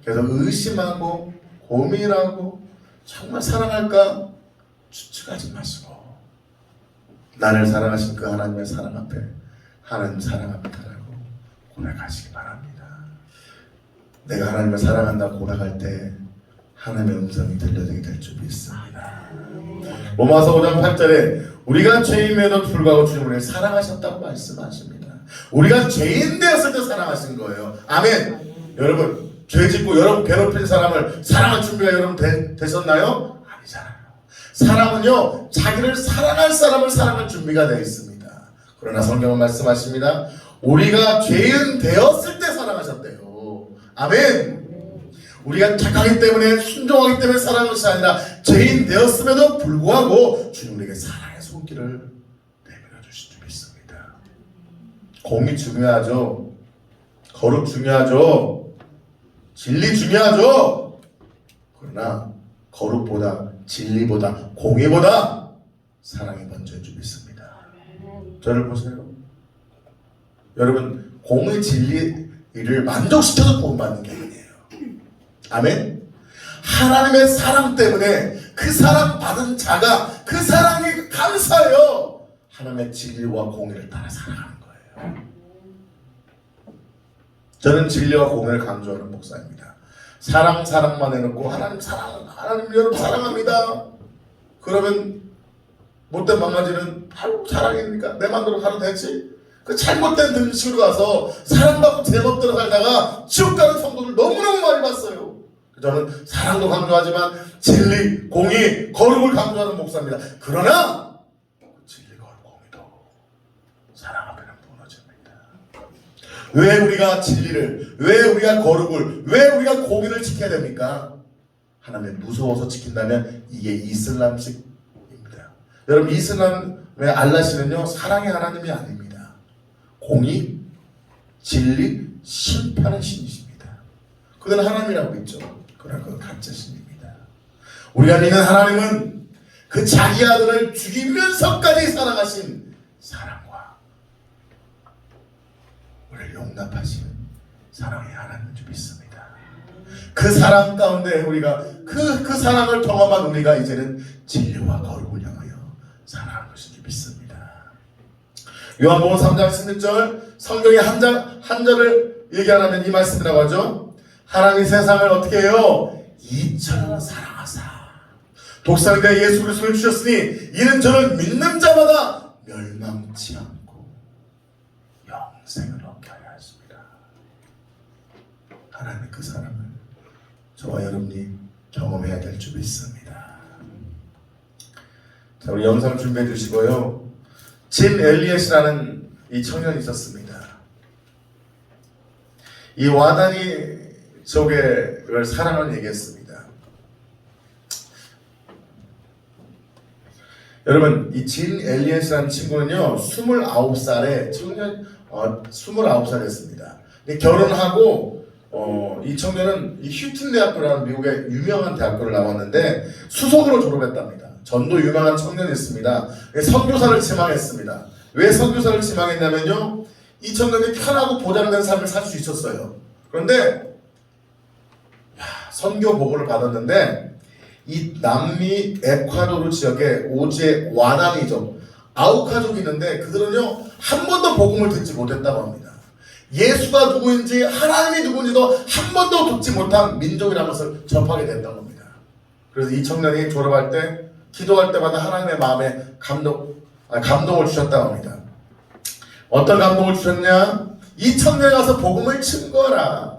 계속 의심하고 고민하고 정말 사랑할까 추측하지 마시고 나를 사랑하신 그 하나님의 사랑 앞에 하나님 사랑합니다라고 고백하시기 바랍니다. 내가 하나님을 사랑한다고 고백할 때 하나님의 음성이 들려지게 될 줄 믿습니다. 로마서 5장 8절에 우리가 죄인임에도 불구하고 주님을 사랑하셨다고 말씀하십니다. 우리가 죄인 되었을 때 사랑하신 거예요. 아멘. 여러분 죄 짓고 여러분 괴롭힌 사람을 사랑할 준비가 여러분 되셨나요? 아니잖아요. 사람은요 자기를 사랑할 사람을 사랑할 준비가 되어 있습니다. 그러나 성경은 말씀하십니다. 우리가 죄인 되었을 때 사랑하셨대요. 아멘. 우리가 착하기 때문에 순종하기 때문에 사랑하는 것이 아니라 죄인 되었음에도 불구하고 주님에게 사랑의 손길을 내밀어 주신 줄 믿습니다. 공이 중요하죠. 거룩 중요하죠. 진리 중요하죠. 그러나 거룩보다 진리보다 공의보다 사랑이 먼저인 줄 믿습니다. 저를 보세요. 여러분 공의 진리를 만족시켜서 구원받는 게 아니에요. 아멘. 하나님의 사랑 때문에 그 사랑 받은 자가 그 사랑이 감사해요. 하나님의 진리와 공의를 따라 살아가는 거예요. 저는 진리와 공의를 강조하는 목사입니다. 사랑만 해놓고 하나님 여러분 사랑합니다. 그러면 못된 망가지는 바로 사랑입니까? 내 맘대로 가도 되지? 그 잘못된 등식으로 가서 사랑받고 제 멋대로 살다가 지옥 가는 성도들 너무너무 많이 봤어요. 저는 사랑도 강조하지만 진리, 공의, 거룩을 강조하는 목사입니다. 그러나 진리, 거룩, 공의도 사랑 앞에는 무너집니다. 왜 우리가 진리를, 왜 우리가 거룩을, 왜 우리가 공의를 지켜야 됩니까? 하나님 무서워서 지킨다면 이게 이슬람식입니다. 여러분 이슬람의 알라시는요 사랑의 하나님이 아닙니다. 공의, 진리, 심판의 신이십니다. 그건 하나님이라고 믿죠. 그러나 그건 가짜 신입니다. 우리가 믿는 하나님은 그 자기 아들을 죽이면서까지 사랑하신 사랑과 우리를 용납하시는 사랑의 하나님인 줄 믿습니다. 그 사랑 가운데 우리가 그 사랑을 경험한 우리가 이제는 진리와 거룩을 향하여 살아가는 것인 줄 믿습니다. 요한복음 3장 16절 성경의 한 절을 얘기하면 이 말씀이라고 하죠. 하나님이 세상을 어떻게 해요? 이처럼 사랑하사 독생자 예수 그리스도를 주셨으니 이는 저를 믿는 자마다 멸망치 않고 영생을 얻게 하려 하십니다. 하나님의 그 사랑을 저와 여러분이 경험해야 될 줄 믿습니다. 자, 우리 영상 준비해 주시고요. 짐 엘리엇이라는 이 청년이 있었습니다. 이 와다니 쪽을 사랑을 얘기했습니다. 여러분 이 진 엘리엇이라는 친구는요 29살에 청년 29살이었습니다. 결혼하고 이 청년은 이 휴튼 대학교라는 미국의 유명한 대학교를 나왔는데 수석으로 졸업했답니다. 전도 유명한 청년이었습니다. 선교사를 지망했습니다. 왜 선교사를 지망했냐면요 이 청년이 편하고 보장된 삶을 살 수 있었어요. 그런데 선교 보고를 받았는데 이 남미 에콰도르 지역에 오지에 와나니족 아우카족이 있는데 그들은요 한 번도 복음을 듣지 못했다고 합니다. 예수가 누구인지 하나님이 누구인지도 한 번도 듣지 못한 민족이라는 것을 접하게 된다고 합니다. 그래서 이 청년이 졸업할 때 기도할 때마다 하나님의 마음에 감동을 주셨다고 합니다. 어떤 감동을 주셨냐? 이 청년에 가서 복음을 증거하라.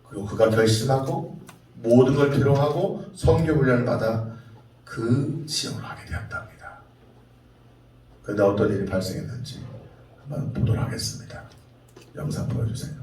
그리고 그가 결심하고 모든 걸 필요하고 선교 훈련을 받아 그 지역으로 가게 되었답니다. 그런데 어떤 일이 발생했는지 한번 보도록 하겠습니다. 영상 보여주세요.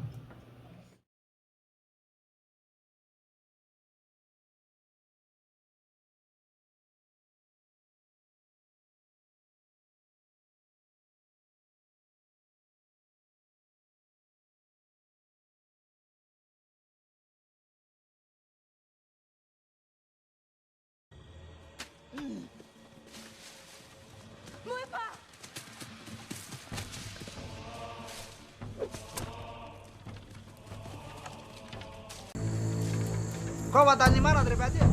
Kau watan di mana dari aja?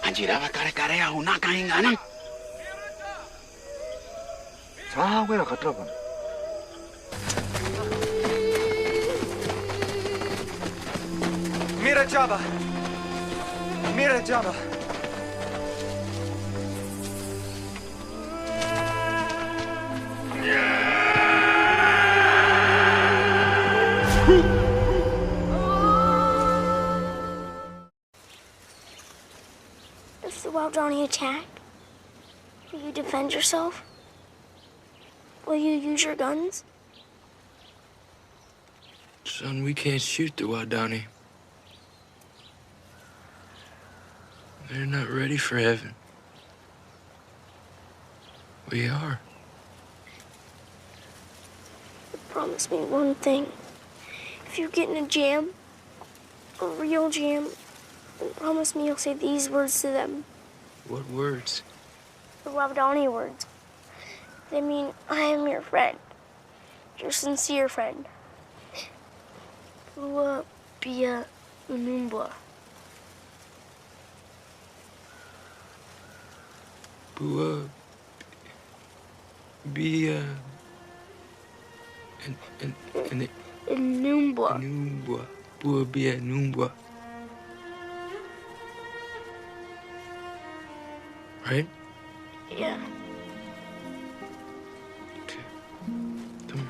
Anjira kare-kare aku nak kain anang. Sah, gue nak keterapa. Mira Java. Mira Java. If the Waodani attack, will you defend yourself? Will you use your guns? Son, we can't shoot the Waodani. They're not ready for heaven. We are. But promise me one thing. If you get in a jam, a real jam, then promise me you'll say these words to them. What words? The Waodani words. They mean, I am your friend. Your sincere friend. Bua Bia Unumbwa. Bua. Bia. And Unumbwa. Numbwa. Bua Bia Numbwa. Right? Yeah. Okay. Come on.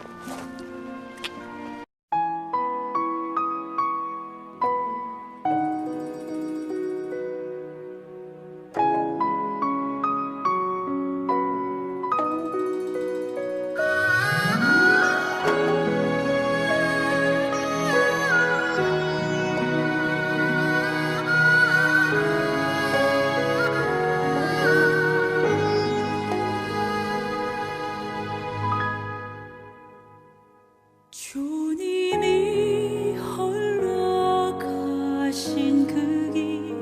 주님이 홀로 가신 그 길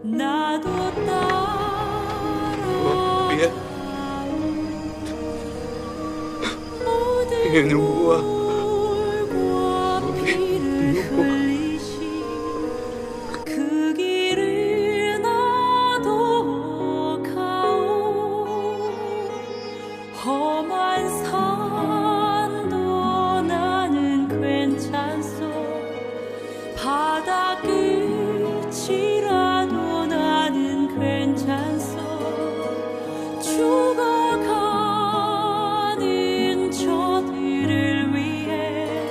나도 따라 Bia. 모든 누구와? 물과 피를 흘리신 그 길을 나도 가오 험한 산도 나는 괜찮소 바다 끝이라도 나는 괜찮소 죽어가는 저들을 위해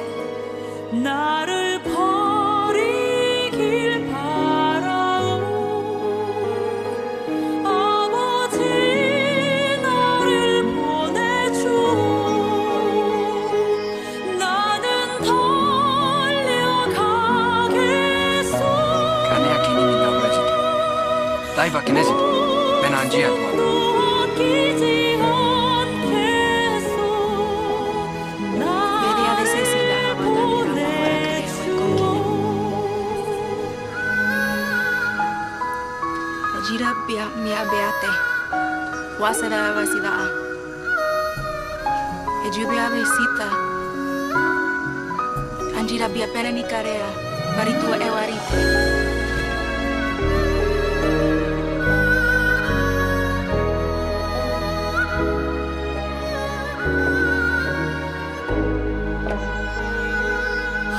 나를 버리길 바라오 아버지 나를 보내주오 나는 달려가겠소 Kami yakini minta wajib. Taiva kinesit. Benanjia tuan. 아끼지 않겠소 Bebé a veces sí da 나를 Waodani para 보내주오 Ajira bia mia beate. Wasada wasida. Ejubia besita. Anjira bia pele ni karea. Baritua ewarite.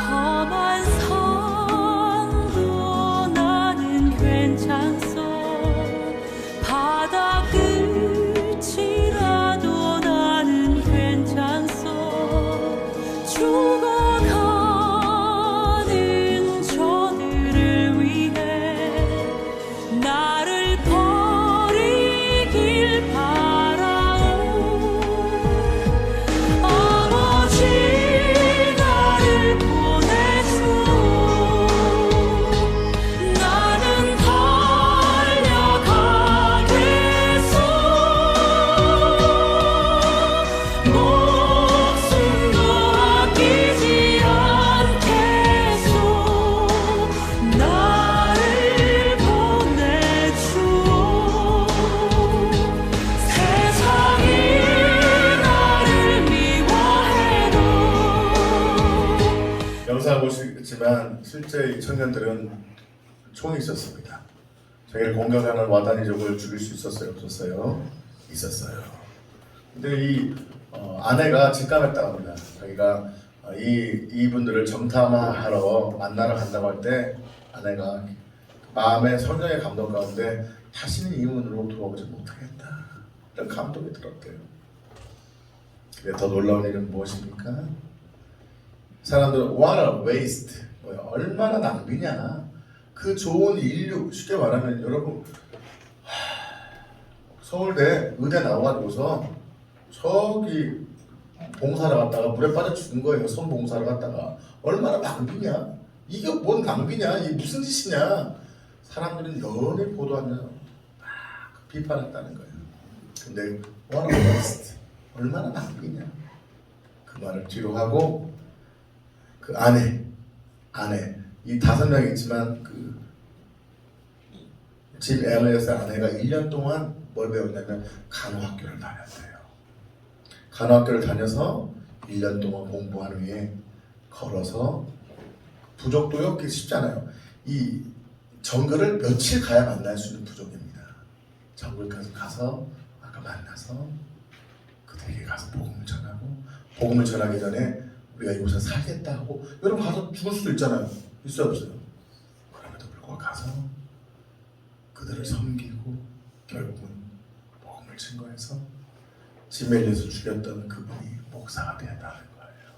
험한 산도 나는 괜찮소 바다 끝이라도 나는 괜찮소 죽어가는 저들을 위해 모르시지만 실제 이 청년들은 총이 있었습니다. 자기를 공격하는 와다니족을 죽일 수 있었어요? 없었어요? 있었어요. 근데 이 아내가 직감했다고 합니다. 자기가 이분들을 정탐하러 만나러 간다고 할 때 아내가 마음의 성령의 감동 가운데 다시는 이 문으로 돌아오지 못하겠다 이런 감동이 들었대요. 근데 더 놀라운 일은 무엇입니까? 사람들은 what a waste, 얼마나 낭비냐. 그 좋은 인류, 쉽게 말하면 여러분 서울대 의대 나와가지고서 저기 봉사를 갔다가 물에 빠져 죽은 거예요. 선 봉사를 갔다가. 얼마나 낭비냐. 이게 뭔 낭비냐. 이게 무슨 짓이냐. 사람들은 연애 보도하냐 막 비판했다는 거예요. 근데 what a waste, 얼마나 낭비냐. 그 말을 뒤로 하고 그 아내 이 5명 있지만 짐 엘리엇의 아내가 1년 동안 뭘 배웠냐면 간호학교를 다녔대요. 간호학교를 다녀서 1년 동안 공부한 후에 걸어서 부족도요, 그게 쉽잖아요. 이 정글을 며칠 가야 만날 수 있는 부족입니다. 정글까지 가서 아까 만나서 그들에게 가서 복음을 전하고, 복음을 전하기 전에 우리가 이곳에 살겠다고, 여러분 가서 죽을 수도 있잖아요. 있어요 없어요? 그럼에도 불구하고 가서 그들을 섬기고 결국은 복음을 증거해서 지멜리에서 죽였던 그분이 목사가 되었다는 거예요.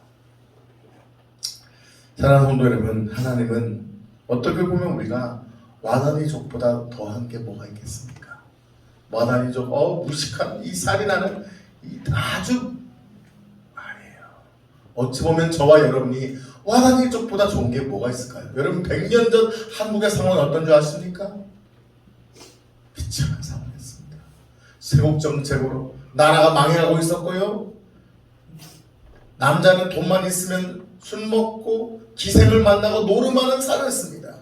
사랑하는 성도 여러분, 하나님은 어떻게 보면 우리가 와다니족보다 더한 게 뭐가 있겠습니까? 와다니족, 무식한 이 살인하는 이 아주 아니에요. 어찌 보면 저와 여러분이 와다니족보다 좋은 게 뭐가 있을까요? 여러분 100년 전 한국의 상황이 어떤 줄 아십니까? 비참한 상황이었습니다. 세국 정책으로 나라가 망해가고 있었고요. 남자는 돈만 있으면 술 먹고 기생을 만나고 노름하는 삶이었습니다.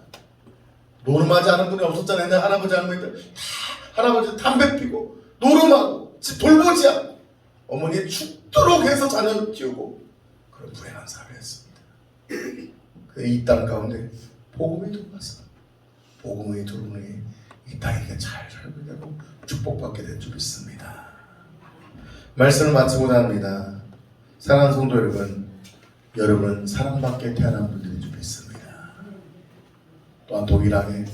노름하지 않은 분이 없었잖아요. 옛날 할아버지 할머니들 다 할아버지 담배 피고 노름하고 집 돌보지 않고 어머니 죽도록 해서 자녀 키우고 그런 불행한 삶이었습니다. 이 땅 가운데 복음이 들어와서 복음이 들어오니 이 땅에 잘 살게 되고 축복받게 된 줄 믿습니다. 말씀을 마치고자 합니다. 사랑하는 성도 여러분, 여러분은 사랑받게 태어난 분들인 줄 믿습니다. 또한 동일하게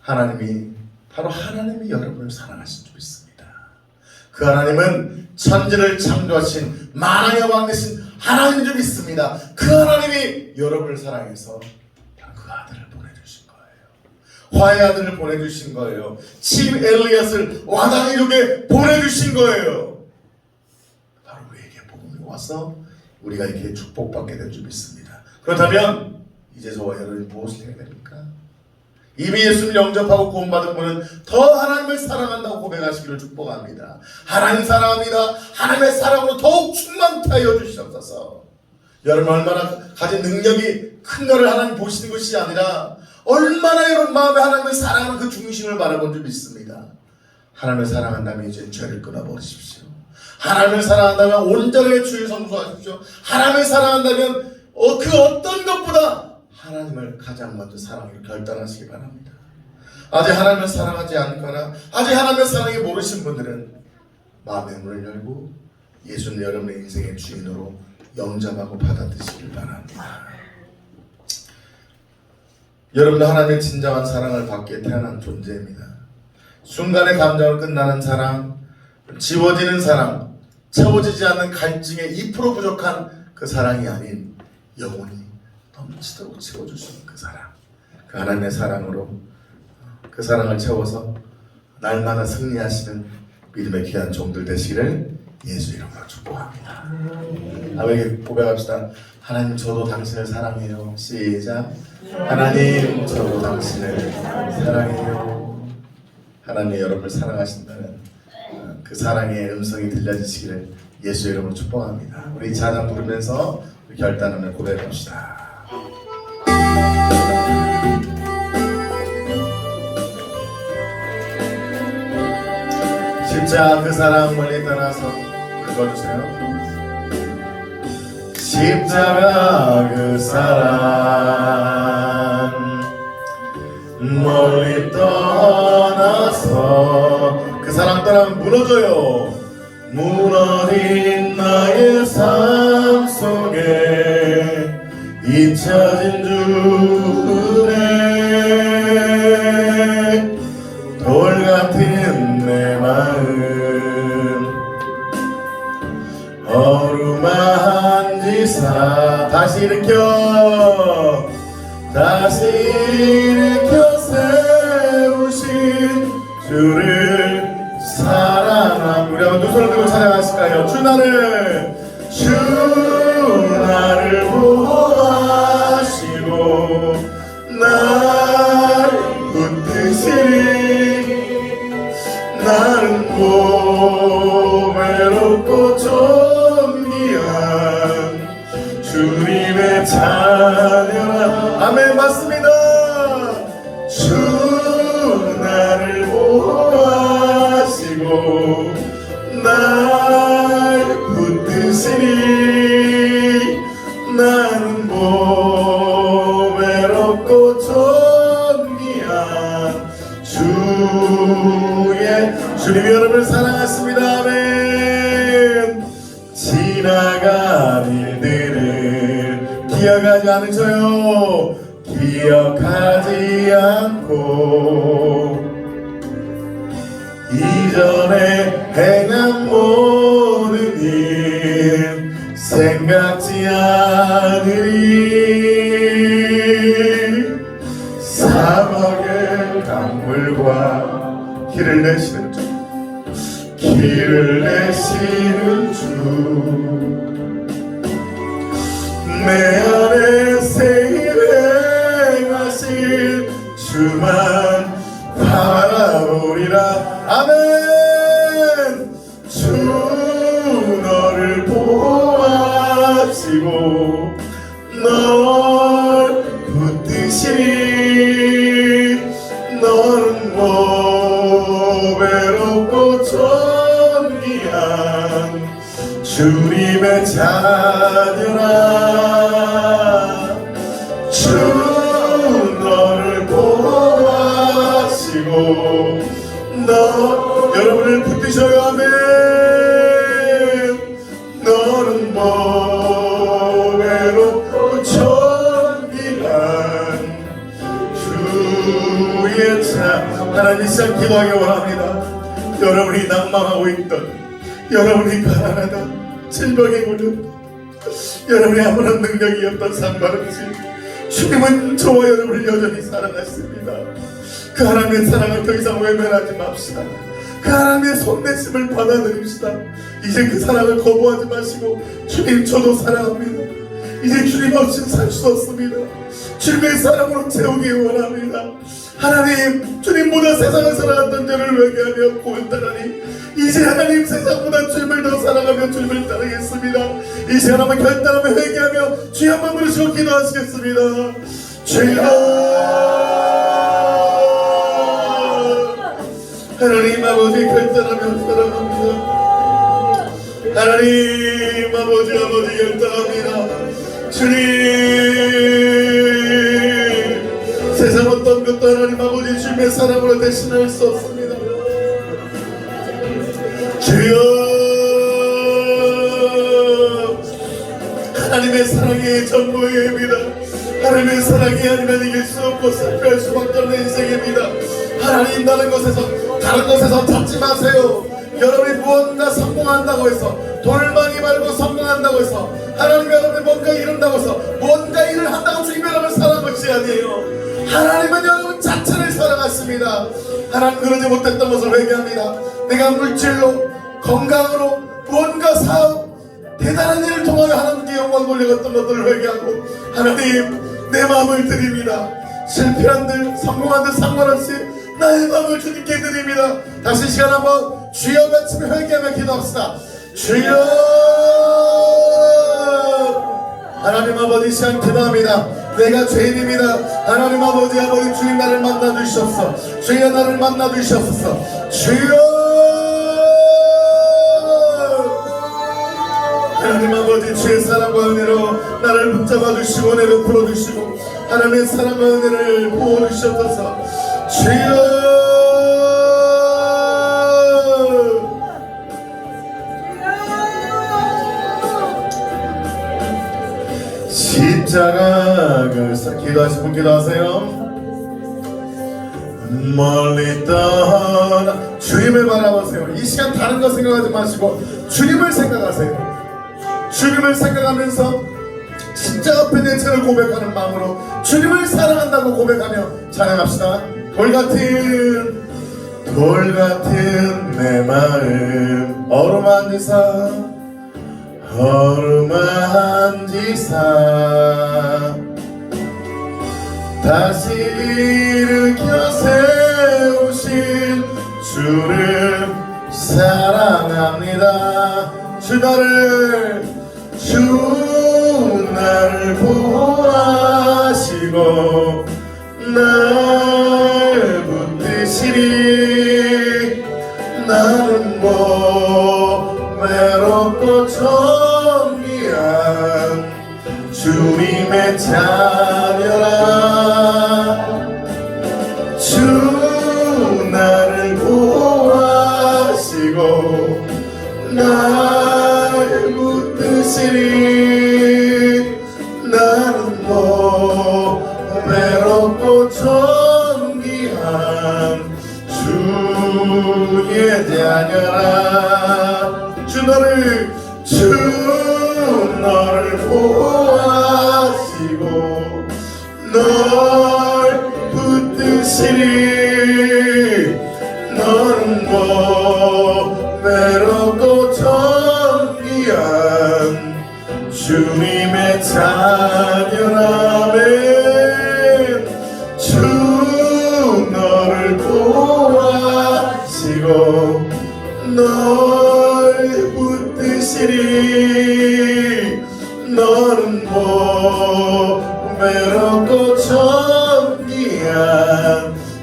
하나님이 바로 하나님이 여러분을 사랑하신 줄 믿습니다. 그 하나님은 천지를 창조하신 만왕의 왕 되신 하나님인 줄 믿습니다. 그 하나님이 여러분을 사랑해서 그 아들을 보내주신 거예요. 화의 아들을 보내주신 거예요. 짐 엘리엇을 와다니족에 보내주신 거예요. 바로 우리에게 복음이 와서 우리가 이렇게 축복받게 된 줄 믿습니다. 그렇다면 이제 저와 여러분이 무엇을 해야 됩니까? 이미 예수를 영접하고 구원받은 분은 더 하나님을 사랑한다고 고백하시기를 축복합니다. 하나님 사랑합니다. 하나님의 사랑으로 더욱 충만케 하여 주시옵소서. 여러분 얼마나 가진 능력이 큰가를 하나님 보시는 것이 아니라 얼마나 여러분 마음에 하나님을 사랑하는 그 중심을 바라본 줄 믿습니다. 하나님을 사랑한다면 이제 죄를 끊어버리십시오. 하나님을 사랑한다면 온전하게 주를 성수하십시오. 하나님을 사랑한다면 그 어떤 것보다 하나님을 가장 먼저 사랑하기로 결단하시기 바랍니다. 아직 하나님을 사랑하지 않거나 아직 하나님의 사랑이 모르신 분들은 마음의 문을 열고 예수님 여러분의 인생의 주인으로 영접하고 받아들이시길 바랍니다. 여러분도 하나님의 진정한 사랑을 받기에 태어난 존재입니다. 순간의 감정을 끝나는 사랑, 지워지는 사랑, 채워지지 않는 갈증의 2% 부족한 그 사랑이 아닌 영원히 넘치도록 채워주시는 그 사랑, 그 하나님의 사랑으로 그 사랑을 채워서 날마다 승리하시는 믿음의 귀한 종들 되시기를 예수 이름으로 축복합니다. 아버지 고백합시다. 하나님 저도 당신을 사랑해요. 시작. 하나님 저도 당신을 사랑해요. 하나님 여러분을 사랑하신다는 그 사랑의 음성이 들려지시기를 예수 이름으로 축복합니다. 우리 찬양 부르면서 결단을 고백합시다. 십자가 그 사랑 멀리 떠나서 긁어주세요. 십자가 그 사랑 멀리 떠나서 그 사랑 떠나면 무너져요. 무너진 나의 삶 속에 잊혀진 주의 돌 같은 내 마음 어루만한 지사 다시 일으켜 세우신 주를 사랑함. 우리 한번 두 손을 들고 찬양하실까요? 주 나를 보호하시고 날 붙드시리 나는 외롭고 존귀한 주님의 자녀라. 아멘. 맞습니다. 주 나를 보호하시고 날 붙드시니 나는 외롭고 존귀한 주님이 여러분을 사랑하십니다. 아멘. 지나간 일들을 기억하지 않으셔요. 기억하지 않고 이전에 행한 모든 일 생각지 않으리. 사막의 강물과 길을 내시는 주 내 안에 새 행하신 주만 바라보리라. 아멘. 주 너를 보호하시고 널 붙드시리 너는 외롭고 존귀한 주님의 자녀라. 주 너를 보호하시고 여러분을 붙드셔야 하네. 너는 외롭고 존귀한 주의 자. 하나님 시작 기도하기 원합니다. 여러분이 낭망하고 있던, 여러분이 가난하다, 질병에 걸렸다, 여러분이 아무런 능력이 없던 상관없이 주님은 저와 여러분을 여전히 사랑하십니다. 그 하나님의 사랑을 더 이상 외면하지 맙시다. 그 하나님의 손내심을 받아들입시다. 이제 그 사랑을 거부하지 마시고 주님 저도 사랑합니다. 이제 주님 없이는 살 수 없습니다. 주님의 사랑으로 채우기 원합니다. 하나님, 주님보다 세상을 사랑했던 저를 회개하며 고백하나니 이제 하나님 세상보다 주님을 더 사랑하며 주님을 따르겠습니다. 이제 하나님 결단하며 회개하며 주여 한번 부르시고 기도하시겠습니다. 주여. 하나님 아버지 결단하며 사랑합니다. 하나님 아버지 결단합니다. 주님, 세상 어떤 것도 하나님 아버지 주님의 사랑으로 대신할 수 없습니다. 주여, 하나님의 사랑이 전부입니다. 하나님의 사랑이 아니면 이길 수 없고 실패할 수밖에 없는 인생입니다. 하나님 다른 것에서 찾지 마세요. 여러분이 무언가 성공한다고 해서, 돈을 많이 벌고 성공한다고 해서, 하나님 여러분이 뭔가 이룬다고 해서, 뭔가 일을 한다고 주님 여러분을 사랑한 것이 아니에요. 하나님은 여러분 자체를 사랑하십니다. 하나님 그러지 못했던 것을 회개합니다. 내가 물질로, 건강으로, 무언가 사업, 대단한 일을 통하여 하나님께 영광 돌려갔던 것들을 회개하고, 하나님 내 마음을 드립니다. 실패한들 성공한들 상관없이 나의 마음을 주님께 드립니다. 다시 시간 한번 주여 외치며 회개하며 기도합시다. 주여. 하나님 아버지 시간 기도합니다. 내가 죄인입니다. 하나님 아버지 주님 나를 만나 주시옵소서. 주여 나를 만나 주시옵소서. 주여. 하나님 아버지 하나님의 주의 사랑과 은혜로 나를 붙잡아 주시고 은혜를 풀어주시고 하나님의 사랑과 은혜를 부어주시옵소서. 주여 십자가에서 기도하실 분 기도하세요. 멀리 떠나 주님을 바라보세요. 이 시간 다른 거 생각하지 마시고 주님을 생각하세요. 주님을 생각하면서 십자가 앞에 내 죄를 고백하는 마음으로 주님을 사랑한다고 고백하며 찬양합시다. 돌 같은 내 마음 어루만지사 다시 일으켜 세우신 주를 사랑합니다. 주 나를 보호하시고 날 붙드시리. 나는 외롭고 존귀한 주님의 자녀라. 주 나를 보호하시고 날 붙드시리. 나는 외롭고 존귀한 주의 자녀라. 주 너를 보호하시고 널 붙드시리. 너는 외롭고 존귀한 주님의 자녀라면 주 너를 보호하시고 널 붙드시리. 너는 외롭고 존귀한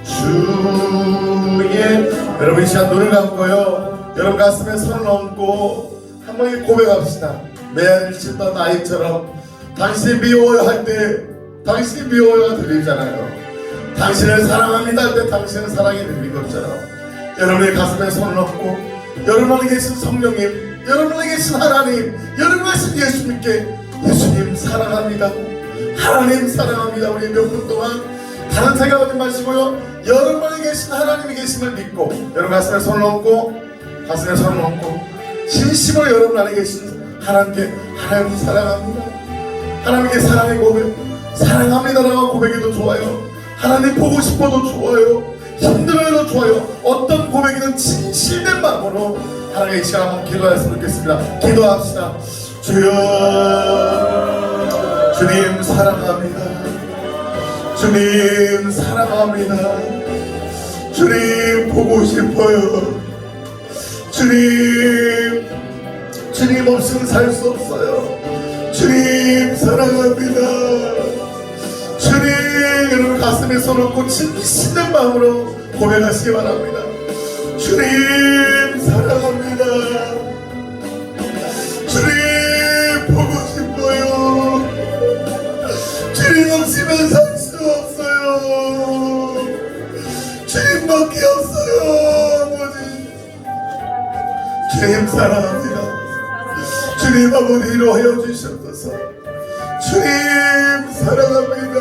주의. 여러분 이 시간 눈을 감고요, 여러분 가슴에 손을 얹고 한 번 고백합시다. 메아리를 찢던 아이처럼 당신이 미워요 할 때 당신이 미워요가 들리잖아요. 당신을 사랑합니다 할 때 당신의 사랑이 들리는 것처럼 여러분의 가슴에 손을 얹고 여러분 안에 계신 성령님, 여러분 안에 계신 하나님, 여러분 안에 계신 예수님께 예수님 사랑합니다, 하나님 사랑합니다. 우리 몇 분 동안 다른 생각하지 마시고요, 여러분 안에 계신 하나님이 계심을 믿고 여러분 가슴에 손을 얹고 진심으로 여러분 안에 계신 하나님께 하나님 사랑합니다, 하나님께 사랑의 고백, 사랑합니다라고 고백해도 좋아요, 하나님 보고 싶어도 좋아요, 힘들어도 좋아요. 어떤 고백이든 진실된 마음으로 하나님의 시간 한번 기도했으면 좋겠습니다. 기도합시다. 주여, 주님 사랑합니다. 주님 사랑합니다. 주님 보고 싶어요. 주님 없이는 살 수 없어요. 주님 사랑합니다. 주님, 여러분 가슴에 손 얹고 진실된 마음으로 고백하시기 바랍니다. 주님 사랑합니다. 주님 보고 싶어요. 주님 없이는 살 수 없어요. 주님밖에 없어요. 아버지, 주님 사랑합니다. 주님 아버지 위로하여 주시옵소서. 주님 사랑합니다.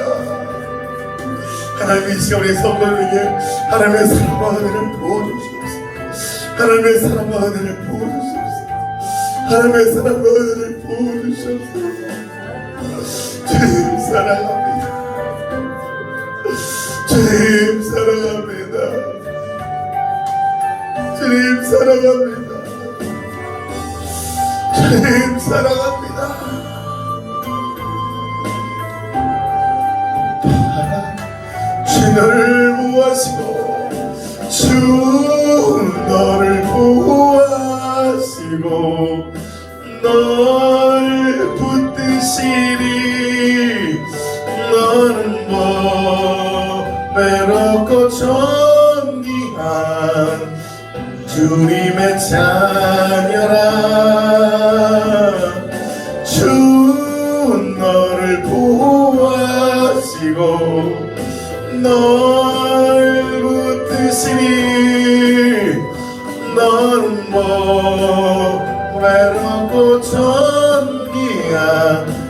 하나님 이 시간 우리 성도들에게 하나님의 사랑과 은혜를 부어주시옵소서. 하나님의 사랑과 은혜를 부어주시옵소서. 하나님의 사랑과 은혜를 부어주시옵소서. 주님 사랑합니다. 주님 사랑합니다. 주님 사랑합니다. 주님 사랑합니다. 주 너를 보호하시고 주 너를 보호하시고 널 붙드시리. 너는 외롭고 존귀한 주님의 자녀라. 주 널 붙드시니 너는 뭐 외롭고 존귀야.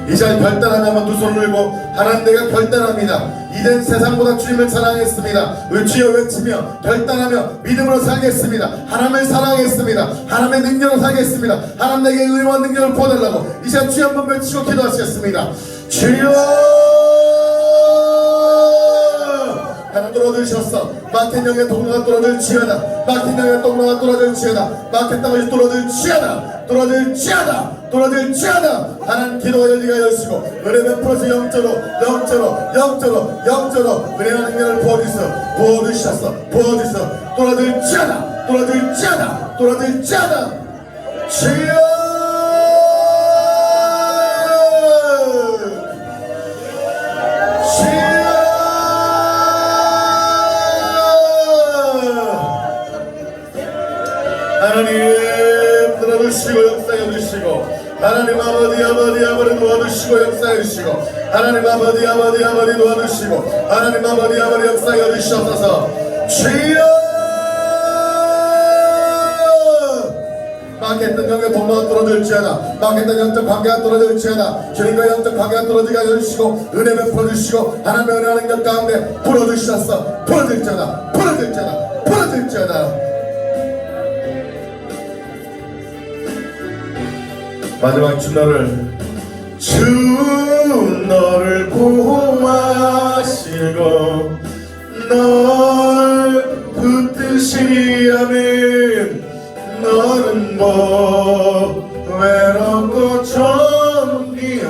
이 자리 결단하면 두 손을 들고 하나님 내가 결단합니다. 이젠 세상보다 주님을 사랑했습니다. 주여 외치며 결단하며 믿음으로 살겠습니다. 하나님을 사랑했습니다. 하나님의 능력으로 살겠습니다. 하나님 내게 의와 능력을 부어달라고 이 시간 주여 한번 외치고 기도하시겠습니다. 주여 하나 뚫어주셨어. 막힌 영의 동로가 뚫어질지어다. 막힌 영의 동로가 뚫어질지어다. 막힌 땅을 뚫어질지어다. 뚫어질지어다. 뚫어질지어다. 하나님 기도가 열리게 하시고 은혜 베풀어서 영적으로 은혜와 능력을 부어주셨어. 뚫어질지어다. 주여 하나님 들어주시고 역사해 주시고 하나님 아버지 도와주시고 역사해 주시고 하나님 아버지 도와주시고 하나님 아버지 역사해 주시옵소서. 주여 막혔던 영의 동로가 뚫어질지어다. 막혔던 영적 관계가 뚫어질지어다. 주님과 영적 관계가 뚫어지게 해주시고 은혜 베풀어 주시고 하나님의 은혜와 능력 가운데 불어주셨어. 풀어질지어다. 마지막 주 너를 보호하시고 널 붙드시니 아멘. 너는 뭐 외롭고 존귀한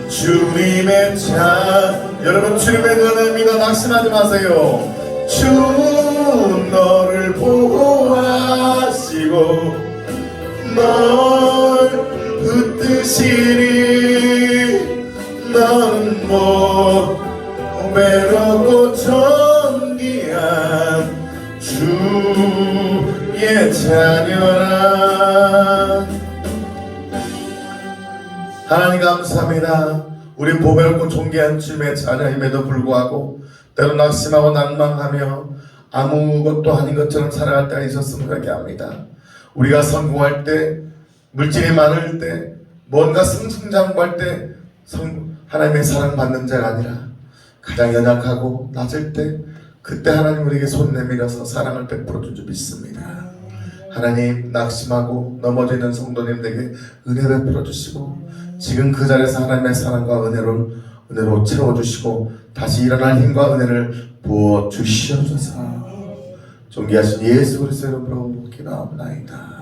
주님의 자. 여러분 주님의 은혜입니다. 낙심하지 마세요. 주 너를 보호하시고 널 붙드시니 너는 뭐 외롭고 존귀한 주의 자녀라. 하나님 감사합니다. 우리 보배롭고 존귀한 주님의 자녀임에도 불구하고 때로 낙심하고 낭망하며 아무것도 아닌 것처럼 살아갈 때가 있었으면 그렇게 합니다. 우리가 성공할 때, 물질이 많을 때, 뭔가 승승장구할 때 하나님의 사랑받는 자가 아니라 가장 연약하고 낮을 때 그때 하나님 우리에게 손 내밀어서 사랑을 베풀어 준 줄 믿습니다. 하나님 낙심하고 넘어지는 성도님들에게 은혜 베풀어 주시고 지금 그 자리에서 하나님의 사랑과 은혜로 채워주시고 다시 일어날 힘과 은혜를 부어 주시옵소서. 존귀하신 예수 그리스도의 이름으로 기도합니다.